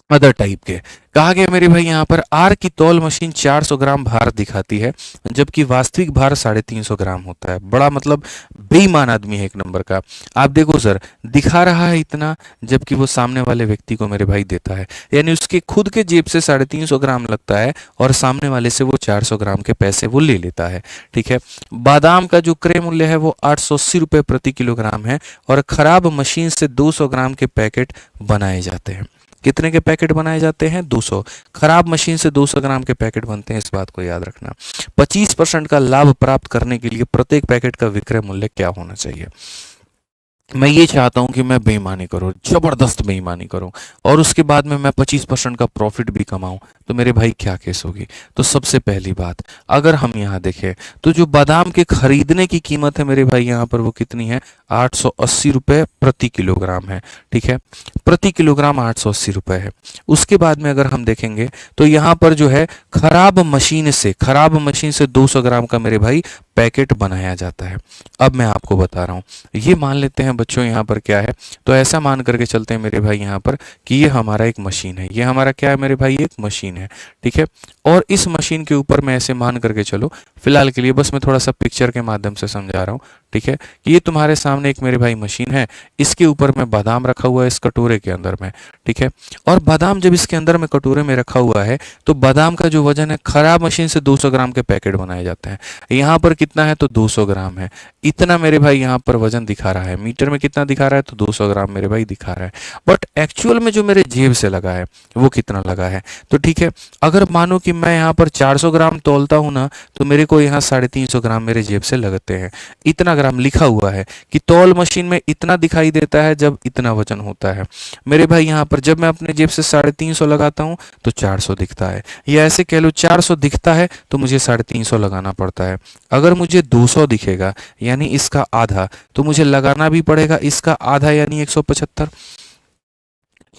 अदर टाइप के कहा गया मेरे भाई यहाँ पर, आर की तौल मशीन 400 ग्राम भार दिखाती है जबकि वास्तविक भार 350 ग्राम होता है। बड़ा मतलब बेईमान आदमी है एक नंबर का। आप देखो सर, दिखा रहा है इतना जबकि वो सामने वाले व्यक्ति को मेरे भाई देता है, यानी उसके खुद के जेब से 350 ग्राम लगता है और सामने वाले से वो 400 ग्राम के पैसे वो ले लेता है। ठीक है, बादाम का जो क्रय मूल्य है वो 880 रुपये प्रति किलोग्राम है, और खराब मशीन से 200 ग्राम के पैकेट बनाए जाते हैं। कितने के पैकेट बनाए जाते हैं, 200। खराब मशीन से 200 ग्राम के पैकेट बनते हैं, इस बात को याद रखना। 25% का लाभ प्राप्त करने के लिए प्रत्येक पैकेट का विक्रय मूल्य क्या होना चाहिए। मैं ये चाहता हूं कि मैं बेईमानी करूं, जबरदस्त बेईमानी करूं, और उसके बाद में मैं 25% का प्रॉफिट भी कमाऊं, तो मेरे भाई क्या केस होगी। तो सबसे पहली बात, अगर हम यहाँ देखें तो जो बादाम के खरीदने की कीमत है मेरे भाई यहाँ पर वो कितनी है, 880 रुपये प्रति किलोग्राम है। ठीक है, प्रति किलोग्राम 880 रुपये है। उसके बाद में अगर हम देखेंगे तो यहाँ पर जो है खराब मशीन से 200 ग्राम का मेरे भाई पैकेट बनाया जाता है। अब मैं आपको बता रहा हूँ, ये मान लेते हैं बच्चों यहाँ पर क्या है, तो ऐसा मान करके चलते हैं मेरे भाई यहाँ पर कि ये हमारा एक मशीन है, ये हमारा क्या है मेरे भाई, एक मशीन है। ठीक है, और इस मशीन के ऊपर मैं ऐसे मान करके चलो, फिलहाल के लिए बस मैं थोड़ा सा पिक्चर के माध्यम से समझा रहा हूँ। ठीक है, ये तुम्हारे सामने एक मेरे भाई मशीन है, इसके ऊपर में बादाम रखा हुआ है इस कटोरे के अंदर में, ठीक है। और बादाम जब इसके अंदर में कटोरे में रखा हुआ है तो बादाम का जो वजन है, खराब मशीन से 200 ग्राम के पैकेट बनाए जाते हैं। यहाँ पर कितना है तो 200 ग्राम है, इतना मेरे भाई यहाँ पर वजन दिखा रहा है। मीटर में कितना दिखा रहा है तो 200 ग्राम मेरे भाई दिखा रहा है। बट एक्चुअल में जो मेरे जेब से लगा है वो कितना लगा है, तो ठीक है, अगर मानो कि मैं यहाँ पर 400 ग्राम तौलता हूँ ना, तो मेरे को यहाँ 350 ग्राम मेरे जेब से लगते हैं। इतना ग्राम लिखा हुआ है कि तौल मशीन में इतना दिखाई देता है जब इतना वजन होता है। मेरे भाई यहाँ पर जब मैं अपने जेब से 350 लगाता हूँ तो 400 दिखता है, या ऐसे कह लो 400 दिखता है तो मुझे 350 लगाना पड़ता है। अगर मुझे 200 दिखेगा यानी इसका आधा, तो मुझे लगाना भी पड़ेगा इसका आधा यानी 175।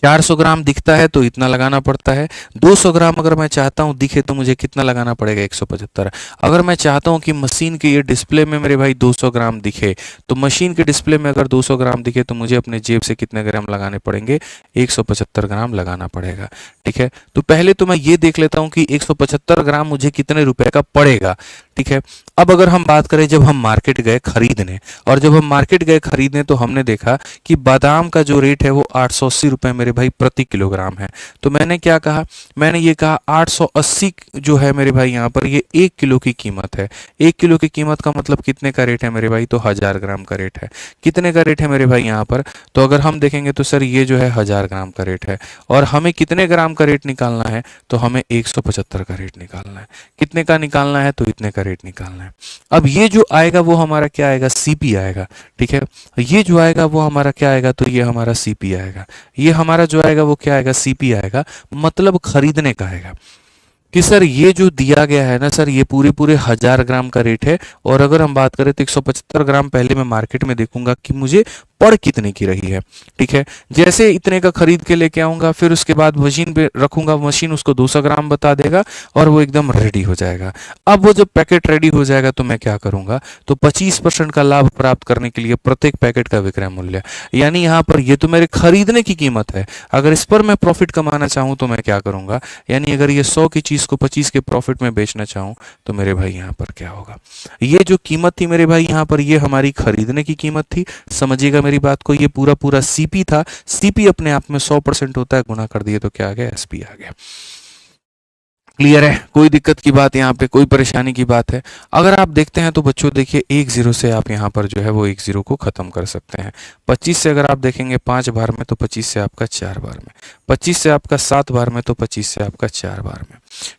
400 ग्राम दिखता है तो इतना लगाना पड़ता है। 200 ग्राम अगर मैं चाहता हूं दिखे तो मुझे कितना लगाना पड़ेगा 175। अगर मैं चाहता हूं कि मशीन के ये डिस्प्ले में मेरे भाई 200 ग्राम दिखे, तो मशीन के डिस्प्ले में अगर 200 ग्राम दिखे तो मुझे अपने जेब से कितने ग्राम लगाने पड़ेंगे, 175 ग्राम लगाना पड़ेगा, ठीक है। तो पहले तो मैं ये देख लेता हूं कि 175 ग्राम मुझे कितने रुपए का पड़ेगा, ठीक है। अब अगर हम बात करें जब हम मार्केट गए खरीदने, और जब हम मार्केट गए खरीदने तो हमने देखा कि बादाम का जो रेट है वो 880 रुपए मेरे भाई प्रति किलोग्राम है। तो मैंने क्या कहा, मैंने ये कहा 880 जो है मेरे भाई यहाँ पर ये 1 किलो की कीमत है। 1 किलो की कीमत का मतलब कितने का रेट है मेरे भाई, तो 1000 ग्राम का रेट है। कितने का रेट है मेरे भाई यहाँ पर, तो अगर हम देखेंगे तो सर ये जो है 1000 ग्राम का रेट है, और हमें कितने ग्राम का रेट निकालना है, तो हमें 175 का रेट निकालना है। कितने का निकालना है, तो इतने का रेट निकालना है। अब ये जो आएगा वो हमारा क्या आएगा, सीपी आएगा, ठीक है। ये जो आएगा वो हमारा क्या आएगा, तो ये हमारा सीपी आएगा। ये हमारा जो आएगा वो क्या आएगा, सीपी आएगा, मतलब खरीदने का आएगा। कि सर ये जो दिया गया है ना सर, ये पूरे पूरे 1000 ग्राम का रेट है, और अगर हम बात करें तो 175 ग्राम पहले मैं मार्केट में देखूंगा कि मुझे पड़ कितने की रही है, ठीक है। जैसे इतने का खरीद के लेके आऊंगा, फिर उसके बाद मशीन पे रखूंगा, मशीन उसको 200 ग्राम बता देगा और वो एकदम रेडी हो जाएगा। अब वो जब पैकेट रेडी हो जाएगा तो मैं क्या करूंगा, तो 25% का लाभ प्राप्त करने के लिए प्रत्येक पैकेट का विक्रय मूल्य, यानी यहाँ पर ये तो मेरे खरीदने की कीमत है, अगर इस पर मैं प्रॉफिट कमाना चाहूं तो मैं क्या करूंगा, यानी अगर ये 100 की चीज को 25 के प्रॉफिट में बेचना चाहूं तो मेरे भाई यहाँ पर क्या होगा, ये जो कीमत थी मेरे भाई यहाँ पर ये हमारी खरीदने की कीमत थी। समझिएगा मेरी बात को, ये पूरा पूरा सीपी था। सीपी अपने आप में 100% होता है, गुना कर दिए तो क्या आ गया, एसपी आ गया। क्लियर है, कोई दिक्कत की बात यहाँ पे, कोई परेशानी की बात है। अगर आप देखते हैं तो बच्चों देखिए 1 0 से आप यहाँ पर जो है वो 1 0 को खत्म कर सकते हैं। 25 से अगर आप देखेंगे 5 बार में तो 25 से आपका 4 बार में, 25 से आपका 7 बार में तो 25 से आपका 4 बार में,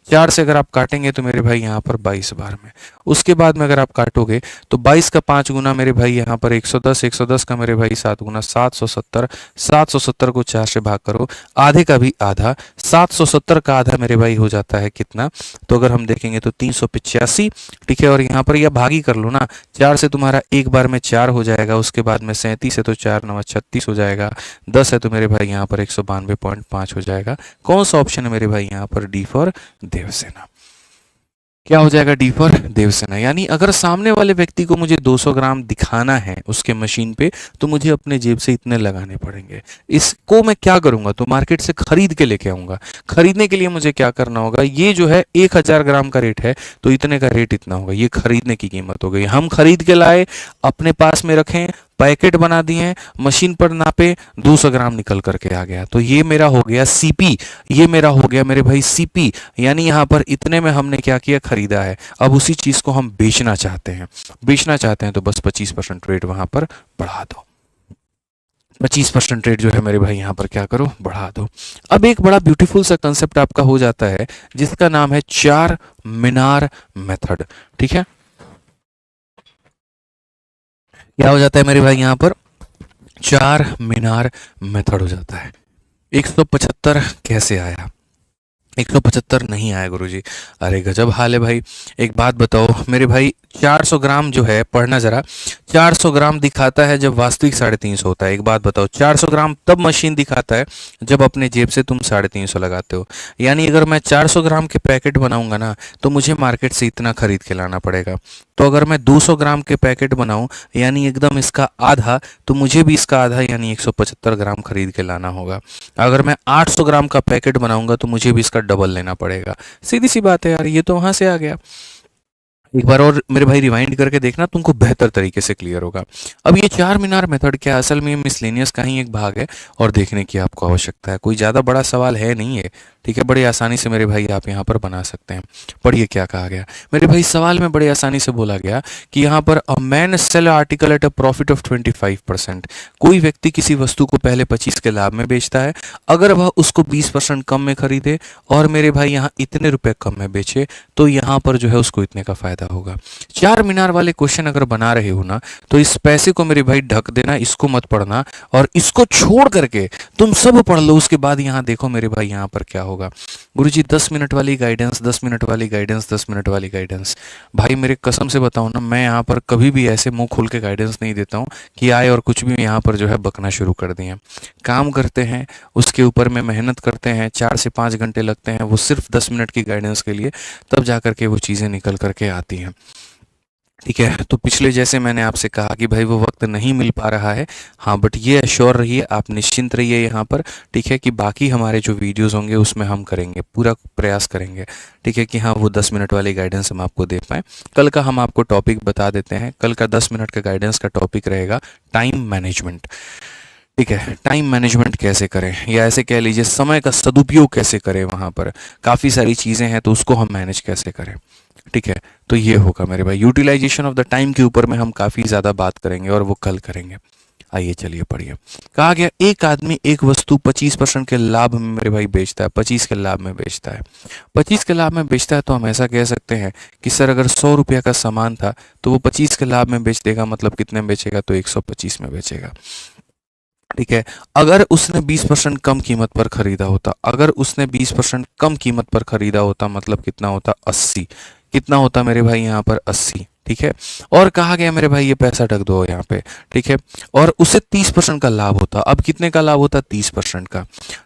4 से अगर आप काटेंगे तो मेरे भाई यहाँ पर 22 बार में। उसके बाद में अगर आप काटोगे तो 22 का 5 गुना मेरे भाई यहाँ पर 110, 110 का मेरे भाई 7 गुना 770, 770 को 4 से भाग करो, आधे का भी आधा, 770 का आधा मेरे भाई हो जाता है कितना, तो अगर हम देखेंगे तो 385, ठीक है। और यहाँ पर यह भागी कर लो ना, 4 से तुम्हारा एक बार में 4 हो जाएगा, उसके बाद में 37 है तो 4 9 36 हो जाएगा, 10 है तो मेरे भाई यहाँ पर 192.5 हो जाएगा। कौन सा ऑप्शन है मेरे भाई यहाँ पर, डी फॉर देवसेना। क्या हो जाएगा, डी फॉर देवसेना। यानी अगर सामने वाले व्यक्ति को मुझे 200 ग्राम दिखाना है उसके मशीन पे, तो मुझे अपने जेब से इतने लगाने पड़ेंगे। इसको मैं क्या करूंगा, तो मार्केट से खरीद के लेके आऊंगा। खरीदने के लिए मुझे क्या करना होगा, ये जो है 1000 ग्राम का रेट है तो इतने का रेट इतना होगा, ये खरीदने की कीमत हो गई। हम खरीद के लाए, अपने पास में रखें, पैकेट बना दिए, मशीन पर नापे, 200 ग्राम निकल करके आ गया, तो ये मेरा हो गया सीपी, ये मेरा हो गया मेरे भाई सीपी। यानी यहाँ पर इतने में हमने क्या किया, खरीदा है। अब उसी चीज को हम बेचना चाहते हैं, बेचना चाहते हैं तो बस 25% रेट वहां पर बढ़ा दो। 25% रेट जो है मेरे भाई यहाँ पर क्या करो, बढ़ा दो। अब एक बड़ा ब्यूटीफुल सा कंसेप्ट आपका हो जाता है जिसका नाम है चार मीनार मेथड, ठीक है। क्या हो जाता है मेरे भाई यहाँ पर, चार मीनार मेथड हो जाता है। 175 कैसे आया, 175 नहीं आया गुरुजी, अरे गजब हाल है भाई। एक बात बताओ मेरे भाई, 400 ग्राम जो है, पढ़ना जरा, 400 ग्राम दिखाता है जब वास्तविक 350 होता है। एक बात बताओ, 400 ग्राम तब मशीन दिखाता है जब अपने जेब से तुम 350 लगाते हो। यानी अगर मैं 400 ग्राम के पैकेट बनाऊंगा ना, तो मुझे मार्केट से इतना खरीद के लाना पड़ेगा। तो अगर मैं 200 ग्राम के पैकेट बनाऊं, यानी एकदम इसका आधा, तो मुझे भी इसका आधा यानी 175 ग्राम खरीद के लाना होगा। अगर मैं 800 ग्राम का पैकेट बनाऊंगा तो मुझे भी इसका डबल लेना पड़ेगा। सीधी सी बात है यार, ये तो वहां से आ गया। एक बार और मेरे भाई रिवाइंड करके देखना, तुमको बेहतर तरीके से क्लियर होगा। अब ये चार मीनार मेथड क्या है, असल में मिसलेनियस का ही एक भाग है और देखने की आपको आवश्यकता है। कोई ज़्यादा बड़ा सवाल है नहीं है, ठीक है, बड़ी आसानी से मेरे भाई आप यहाँ पर बना सकते हैं। पढ़िए क्या कहा गया मेरे भाई, सवाल में बड़े आसानी से बोला गया कि यहाँ पर a man sell article at a profit of 25%। कोई व्यक्ति किसी वस्तु को पहले 25 के लाभ में बेचता है, अगर वह उसको 20% कम में खरीदे और मेरे भाई यहाँ इतने रुपए कम में बेचे तो यहाँ पर जो है उसको इतने का फायदा होगा। चार मीनार वाले क्वेश्चन अगर बना रहे हो ना तो इस पैसे को मेरे भाई ढक देना, इसको मत पढ़ना और इसको छोड़ करके तुम सब पढ़ लो। उसके बाद यहाँ देखो मेरे भाई यहाँ पर क्या होगा। गुरुजी 10 मिनट वाली गाइडेंस, 10 मिनट वाली गाइडेंस, 10 मिनट वाली गाइडेंस। भाई मेरे कसम से बताऊं ना, मैं यहाँ पर कभी भी ऐसे मुंह खोल के गाइडेंस नहीं देता हूँ कि आए और कुछ भी यहाँ पर जो है बकना शुरू कर दिए। काम करते हैं उसके ऊपर में मेहनत करते हैं, 4 से 5 घंटे लगते हैं वो सिर्फ 10 मिनट की गाइडेंस के लिए, तब जा करके वो चीज़ें निकल करके आती हैं। ठीक है, तो पिछले जैसे मैंने आपसे कहा कि भाई वो वक्त नहीं मिल पा रहा है, हाँ, बट ये एश्योर रहिए, आप निश्चिंत रहिए यहाँ पर, ठीक है, कि बाकी हमारे जो वीडियोस होंगे उसमें हम करेंगे, पूरा प्रयास करेंगे, ठीक है, कि हाँ वो 10 मिनट वाली गाइडेंस हम आपको दे पाएँ। कल का हम आपको टॉपिक बता देते हैं, कल का 10 मिनट का गाइडेंस का टॉपिक रहेगा टाइम मैनेजमेंट। ठीक है, टाइम मैनेजमेंट कैसे करें, या ऐसे कह लीजिए समय का सदुपयोग कैसे करें, वहाँ पर काफ़ी सारी चीज़ें हैं तो उसको हम मैनेज कैसे करें। ठीक है, तो ये होगा मेरे भाई, यूटिलाइजेशन ऑफ द टाइम के ऊपर में हम काफ़ी ज़्यादा बात करेंगे और वो कल करेंगे। आइए चलिए पढ़िए। कहा गया एक आदमी एक वस्तु 25% के लाभ में मेरे भाई बेचता है, 25 के लाभ में बेचता है। 25 के लाभ में बेचता है तो हम ऐसा कह सकते हैं कि सर अगर 100 रुपये का सामान था तो वो 25 के लाभ में बेच देगा, मतलब कितने में बेचेगा, तो 125 में बेचेगा। ठीक है, अगर उसने 20% कम कीमत पर खरीदा होता, अगर उसने 20% कम कीमत पर खरीदा होता मतलब कितना होता, 80। कितना होता मेरे भाई यहाँ पर, 80। ठीक है, और कहा गया मेरे भाई ये पैसा ढक दो यहाँ पे। ठीक है, और उसे 30% का लाभ होता, अब कितने का लाभ होता, 30% का।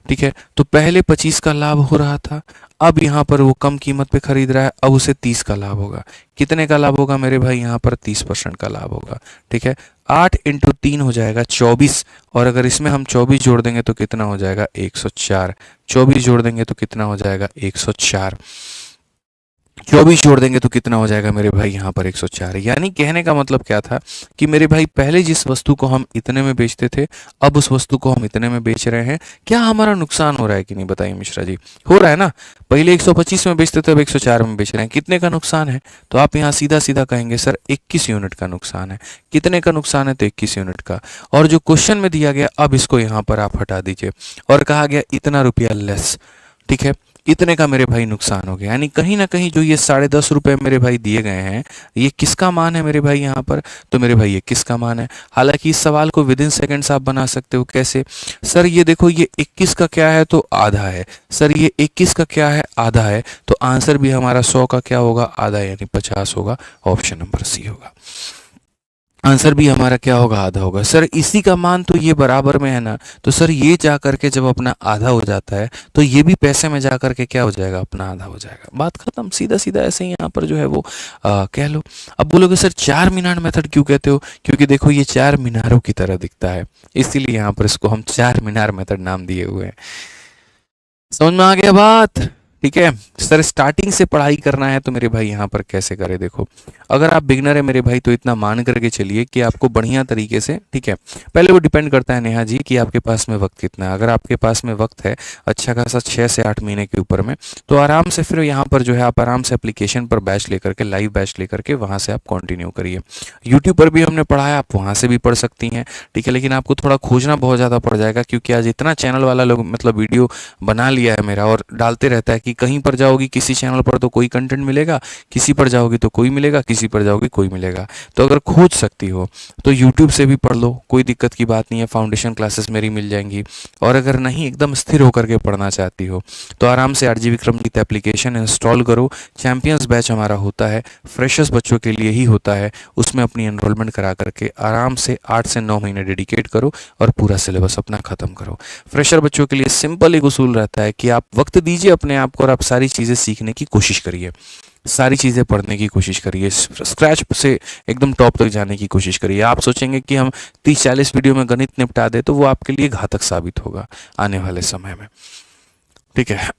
ठीक है, तो पहले 25 का लाभ हो रहा था, अब यहाँ पर वो कम कीमत पे खरीद रहा है, अब उसे 30 का लाभ होगा। कितने का लाभ होगा मेरे भाई, यहाँ पर 30% का लाभ होगा। ठीक है, 8 × 3 हो जाएगा 24, और अगर इसमें हम 24 जोड़ देंगे तो कितना हो जाएगा, 104। 24 जोड़ देंगे तो कितना हो जाएगा, 104। 24 जोड़ देंगे तो कितना हो जाएगा मेरे भाई, यहाँ पर 104। यानी कहने का मतलब क्या था कि मेरे भाई पहले जिस वस्तु को हम इतने में बेचते थे, अब उस वस्तु को हम इतने में बेच रहे हैं। क्या हमारा नुकसान हो रहा है कि नहीं, बताइए मिश्रा जी, हो रहा है ना। पहले 125 में बेचते थे, अब 104 में बेच रहे हैं, कितने का नुकसान है, तो आप यहाँ सीधा सीधा कहेंगे सर 21 यूनिट का नुकसान है। कितने का नुकसान है, तो 21 यूनिट का। और जो क्वेश्चन में दिया गया अब इसको यहाँ पर आप हटा दीजिए, और कहा गया इतना रुपया लेस। ठीक है, इतने का मेरे भाई नुकसान हो गया। यानी कहीं ना कहीं जो ये 10.5 रुपए मेरे भाई दिए गए हैं, ये किसका मान है मेरे भाई यहाँ पर, तो मेरे भाई ये किसका मान है। हालांकि इस सवाल को विद इन सेकेंड्स आप बना सकते हो। कैसे, सर ये देखो ये 21 का क्या है, तो आधा है। सर ये 21 का क्या है, आधा है, तो आंसर भी हमारा 100 का क्या होगा, आधा, यानी 50 होगा। ऑप्शन नंबर सी होगा। आंसर भी हमारा क्या होगा, आधा होगा। सर इसी का मान तो ये बराबर में है ना, तो सर ये जा करके जब अपना आधा हो जाता है तो ये भी पैसे में जा करके क्या हो जाएगा, अपना आधा हो जाएगा। बात खत्म, सीधा सीधा ऐसे ही यहाँ पर जो है वो कह लो। अब बोलोगे सर चार मीनार मेथड क्यों कहते हो, क्योंकि देखो ये चार मीनारों की तरह दिखता है, इसीलिए यहाँ पर इसको हम चार मीनार मेथड नाम दिए हुए हैं। समझ में आ गया बात। ठीक है सर, स्टार्टिंग से पढ़ाई करना है तो मेरे भाई यहाँ पर कैसे करें। देखो अगर आप बिगनर है मेरे भाई तो इतना मान करके चलिए कि आपको बढ़िया तरीके से, ठीक है, पहले वो डिपेंड करता है नेहा जी कि आपके पास में वक्त कितना है। अगर आपके पास में वक्त है अच्छा खासा 6 से 8 महीने के ऊपर में, तो आराम से फिर यहाँ पर जो है आप आराम से एप्लीकेशन पर बैच लेकर के, लाइव बैच लेकर के वहाँ से आप कंटिन्यू करिए। यूट्यूब पर भी हमने पढ़ाया, आप वहाँ से भी पढ़ सकती हैं। ठीक है, लेकिन आपको थोड़ा खोजना बहुत ज़्यादा पड़ जाएगा, क्योंकि आज इतना चैनल वाला लोग मतलब वीडियो बना लिया है मेरा और डालते रहता है कि कहीं पर जाओगी किसी चैनल पर तो कोई कंटेंट मिलेगा, किसी पर जाओगी तो कोई मिलेगा, किसी पर जाओगी कोई मिलेगा। तो अगर खोज सकती हो तो यूट्यूब से भी पढ़ लो, कोई दिक्कत की बात नहीं है। फाउंडेशन क्लासेस मेरी मिल जाएंगी। और अगर नहीं एकदम स्थिर होकर के पढ़ना चाहती हो तो आराम से आरजी विक्रमजीत एप्लीकेशन इंस्टॉल करो। चैंपियंस बैच हमारा होता है, फ्रेशर्स बच्चों के लिए ही होता है, उसमें अपनी एनरोलमेंट करा करके आराम से 8 से 9 महीने डेडिकेट करो और पूरा सिलेबस अपना खत्म करो। फ्रेशर बच्चों के लिए सिंपल एक उसूल रहता है कि आप वक्त दीजिए अपने आप को और आप सारी चीज़ें सीखने की कोशिश करिए, सारी चीज़ें पढ़ने की कोशिश करिए, स्क्रैच से एकदम टॉप तक जाने की कोशिश करिए। आप सोचेंगे कि हम 30-40 वीडियो में गणित निपटा दें तो वो आपके लिए घातक साबित होगा आने वाले समय में। ठीक है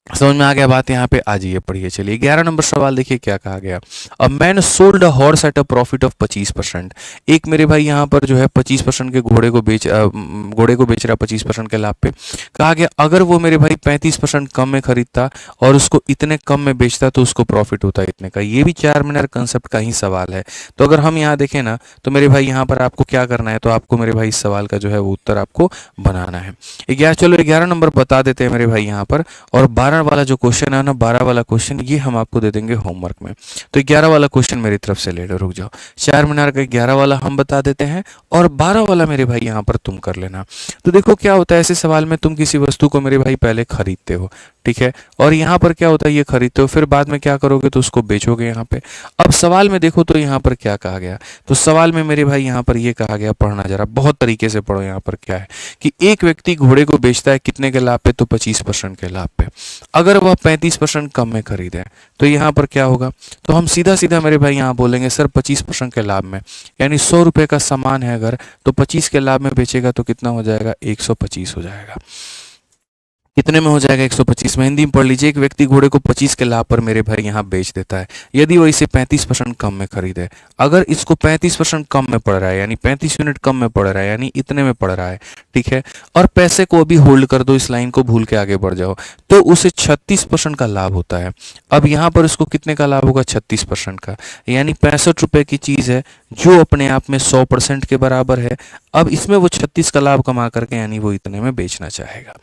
समझ में आ गया बात यहाँ पे? आ जाइए पढ़िए। चलिए 11 नंबर सवाल देखिए क्या कहा गया। A man sold a horse eight a profit of 25%। एक मेरे भाई यहाँ पर जो है 25% के घोड़े को बेच रहा 25% के लाभ पे। कहा गया अगर वो मेरे भाई 35% कम में खरीदता और उसको इतने कम में बेचता तो उसको प्रॉफिट होता इतने का। ये भी चार मीनार कंसेप्ट का ही सवाल है। तो अगर हम यहाँ देखें ना तो मेरे भाई यहाँ पर आपको क्या करना है, तो आपको मेरे भाई इस सवाल का जो है वो उत्तर आपको बनाना है। 11 नंबर बता देते हैं मेरे भाई यहाँ पर। और 12 वाला जो क्वेश्चन है ना, 12 वाला क्वेश्चन ये हम आपको दे देंगे होमवर्क में। तो 11 वाला क्वेश्चन मेरी तरफ से ले लो, रुक जाओ। चार मीनार का 11 वाला हम बता देते हैं और 12 वाला मेरे भाई यहाँ पर तुम कर लेना। तो देखो क्या होता है ऐसे सवाल में, तुम किसी वस्तु को मेरे भाई पहले खरीदते हो, ठीक है, और यहाँ पर क्या होता है ये खरीदते हो, फिर बाद में क्या करोगे तो उसको बेचोगे यहाँ पे। अब सवाल में देखो तो यहाँ पर क्या कहा गया, तो सवाल में मेरे भाई यहाँ पर ये कहा गया, पढ़ना जरा बहुत तरीके से पढ़ो। यहाँ पर क्या है कि एक व्यक्ति घोड़े को बेचता है कितने के लाभ पे, तो 25% के लाभ पे। अगर वह 35% कम में खरीदे तो यहाँ पर क्या होगा, तो हम सीधा सीधा मेरे भाई यहाँ बोलेंगे सर 25% के लाभ में, यानी 100 रुपए का सामान है अगर, तो 25 के लाभ में बेचेगा तो कितना हो जाएगा, 125 हो जाएगा। कितने में हो जाएगा, 125 में। हिंदी में पढ़ लीजिए, एक व्यक्ति घोड़े को 25 के लाभ पर मेरे भाई यहाँ बेच देता है, यदि वो इसे 35% कम में खरीदे। अगर इसको 35% कम में पड़ रहा है, यानी 35 यूनिट कम में पड़ रहा है, यानी इतने में पड़ रहा है, ठीक है, और पैसे को अभी होल्ड कर दो, इस लाइन को भूल के आगे बढ़ जाओ, तो उसे 36% का लाभ होता है। अब यहाँ पर उसको कितने का लाभ होगा, 36% का, यानी 65 रुपए की चीज है जो अपने आप में 100% के बराबर है। अब इसमें वो 36 का लाभ कमा करके यानी वो इतने में बेचना चाहेगा,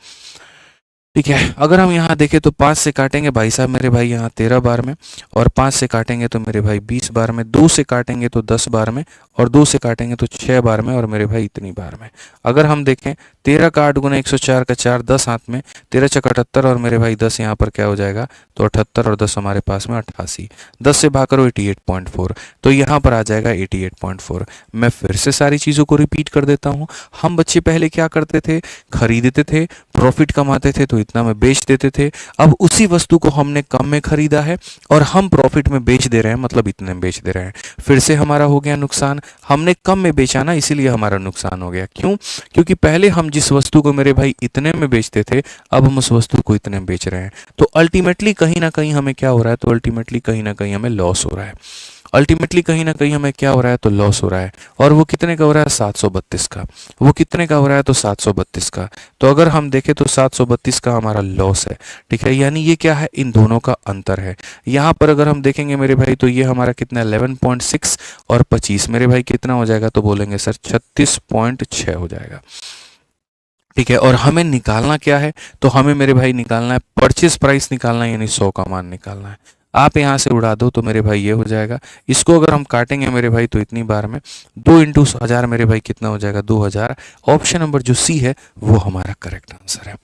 ठीक है। अगर हम यहाँ देखें तो 5 से काटेंगे भाई साहब मेरे भाई यहाँ 13 बार में, और 5 से काटेंगे तो मेरे भाई 20 बार में, 2 से काटेंगे तो 10 बार में, और 2 से काटेंगे तो 6 बार में, और मेरे भाई इतनी बार में। अगर हम देखें 13 का 8 गुना 104 का 4, 10 हाथ में, 13 चक 78, और मेरे भाई 10 यहाँ पर क्या हो जाएगा, तो 78, और 10 हमारे पास में 88, 10 से भाग करो 88.4, तो यहाँ पर आ जाएगा 88.4। मैं फिर से सारी चीज़ों को रिपीट कर देता हूँ। हम बच्चे पहले क्या करते थे, खरीदते थे, प्रॉफिट कमाते थे तो इतना में बेच देते थे। अब उसी वस्तु को हमने कम में खरीदा है और हम प्रॉफिट में बेच दे रहे हैं, मतलब इतने में बेच दे रहे हैं। फिर से हमारा हो गया नुकसान, हमने कम में बेचा ना, इसीलिए हमारा नुकसान हो गया। क्यों? क्योंकि पहले हम जिस वस्तु को मेरे भाई इतने में बेचते थे, अब हम उस वस्तु को इतने में बेच रहे हैं। तो अल्टीमेटली कहीं ना कहीं हमें क्या हो रहा है, तो अल्टीमेटली कहीं ना कहीं हमें लॉस हो रहा है। अल्टीमेटली कहीं ना कहीं हमें क्या हो रहा है, तो लॉस हो रहा है। और वो कितने का हो रहा है, 732 का। वो कितने का हो रहा है, तो 732 का। तो अगर हम देखें तो 732 का हमारा लॉस है, ठीक है, यानी ये क्या है, इन दोनों का अंतर है। यहाँ पर अगर हम देखेंगे मेरे भाई तो ये हमारा कितना 11.6 और 25 मेरे भाई कितना हो जाएगा, तो बोलेंगे सर 36.6 हो जाएगा, ठीक है। और हमें निकालना क्या है, तो हमें मेरे भाई निकालना है परचेज प्राइस निकालना है, यानी 100 का मान निकालना है। आप यहाँ से उड़ा दो तो मेरे भाई ये हो जाएगा। इसको अगर हम काटेंगे मेरे भाई तो इतनी बार में 2 इंटू 1000 मेरे भाई कितना हो जाएगा, 2000। ऑप्शन नंबर जो सी है वो हमारा करेक्ट आंसर है।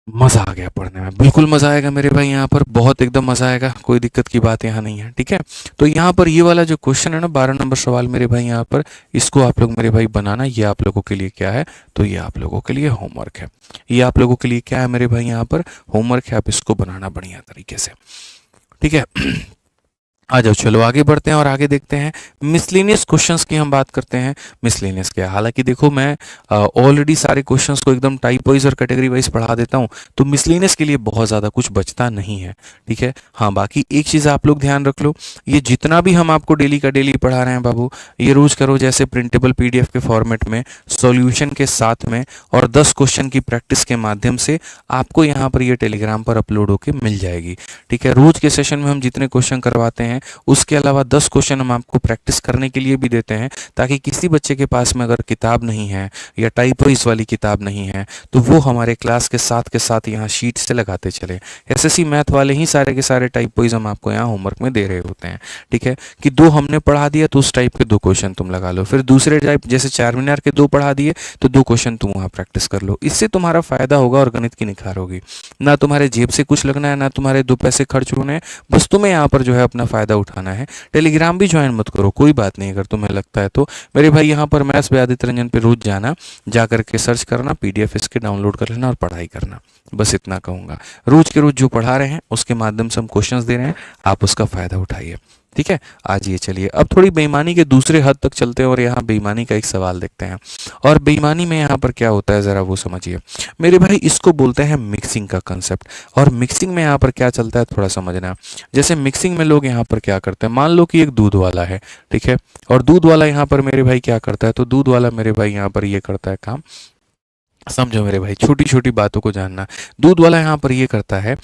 मजा आ गया पढ़ने में, बिल्कुल मजा आएगा मेरे भाई, यहाँ पर बहुत एकदम मजा आएगा, कोई दिक्कत की बात यहाँ नहीं है, ठीक है। तो यहाँ पर ये वाला जो क्वेश्चन है ना, 12 नंबर सवाल मेरे भाई यहाँ पर, इसको आप लोग मेरे भाई बनाना। ये आप लोगों के लिए क्या है, तो ये आप लोगों के लिए होमवर्क है। ये आप लोगों के लिए क्या है मेरे भाई, यहाँ पर होमवर्क है, आप इसको बनाना बढ़िया तरीके से, ठीक है। आ जाओ, चलो आगे बढ़ते हैं और आगे देखते हैं मिसलेनियस क्वेश्चंस की हम बात करते हैं। मिसलेनियस क्या, हालांकि देखो मैं ऑलरेडी सारे क्वेश्चंस को एकदम टाइप वाइज और कैटेगरी वाइज पढ़ा देता हूं, तो मिसलेनियस के लिए बहुत ज़्यादा कुछ बचता नहीं है, ठीक है। हाँ, बाकी एक चीज़ आप लोग ध्यान रख लो, ये जितना भी हम आपको डेली का डेली पढ़ा रहे हैं बाबू, ये रोज करो जैसे प्रिंटेबल PDF के फॉर्मेट में, सॉल्यूशन के साथ में, और 10 क्वेश्चन की प्रैक्टिस के माध्यम से आपको यहाँ पर ये टेलीग्राम पर अपलोड होकर मिल जाएगी, ठीक है। रोज के सेशन में हम जितने क्वेश्चन करवाते हैं उसके अलावा 10 क्वेश्चन हम आपको प्रैक्टिस करने के लिए भी देते हैं, ताकि किसी बच्चे के पास में अगर किताब नहीं है या टाइप वाइज वाली किताब नहीं है तो वो हमारे क्लास के साथ यहाँ शीट से लगाते चले। SSC मैथ वाले ही सारे के सारे टाइप वाइज हम आपको यहाँ होमवर्क में दे रहे होते हैं, ठीक है, कि 2 हमने पढ़ा दिया तो उस टाइप के 2 क्वेश्चन तुम लगा लो, फिर दूसरे टाइप जैसे चार मीनार के 2 पढ़ा दिए तो 2 क्वेश्चन तुम वहाँ प्रैक्टिस कर लो। इससे तुम्हारा फायदा होगा और गणित की निखार होगी, ना तुम्हारे जेब से कुछ लगना है, ना तुम्हारे 2 पैसे खर्च होने हैं, बस तुम्हें यहाँ पर जो है अपना फायदा उठाना है। टेलीग्राम भी ज्वाइन मत करो, कोई बात नहीं, अगर तुम्हें लगता है तो मेरे भाई यहाँ पर मैथ्स बाय आदित्य रंजन पे रोज जाना, जा करके सर्च करना, PDF इसके डाउनलोड कर लेना और पढ़ाई करना, बस इतना कहूँगा। रोज के रोज जो पढ़ा रहे हैं उसके माध्यम से हम क्वेश्चंस दे रहे हैं, आप उसका फायदा उठाइए, ठीक है। आज ये चलिए अब थोड़ी बेईमानी के दूसरे हद तक चलते हैं और यहाँ बेईमानी का एक सवाल देखते हैं। और बेईमानी में यहाँ पर क्या होता है ज़रा वो समझिए मेरे भाई, इसको बोलते हैं मिक्सिंग का कंसेप्ट। और मिक्सिंग में यहाँ पर क्या चलता है थोड़ा समझना। जैसे मिक्सिंग में लोग यहाँ पर क्या करते हैं, मान लो कि एक दूध वाला है, ठीक है, और दूध वाला यहाँ पर मेरे भाई क्या करता है, तो दूध वाला मेरे भाई यहाँ पर ये करता है काम, समझो मेरे भाई, छोटी छोटी बातों को जानना। दूध वाला यहाँ पर ये करता है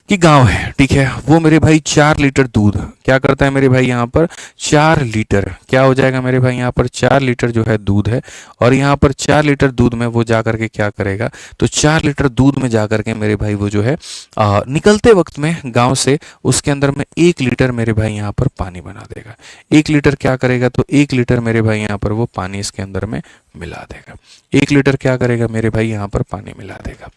कि गांव है, ठीक है, वो मेरे भाई 4 लीटर दूध क्या करता है मेरे भाई यहाँ पर, 4 लीटर क्या हो जाएगा मेरे भाई यहाँ पर, 4 लीटर जो है दूध है। और यहाँ पर 4 लीटर दूध में वो जा करके क्या करेगा, तो 4 लीटर दूध में जा करके मेरे भाई वो जो है निकलते वक्त में गांव से उसके अंदर में 1 लीटर मेरे भाई यहाँ पर पानी बना देगा। 1 लीटर क्या करेगा, तो 1 लीटर मेरे भाई यहाँ पर वो पानी इसके अंदर में मिला देगा। 1 लीटर क्या करेगा मेरे भाई यहाँ पर पानी मिला देगा।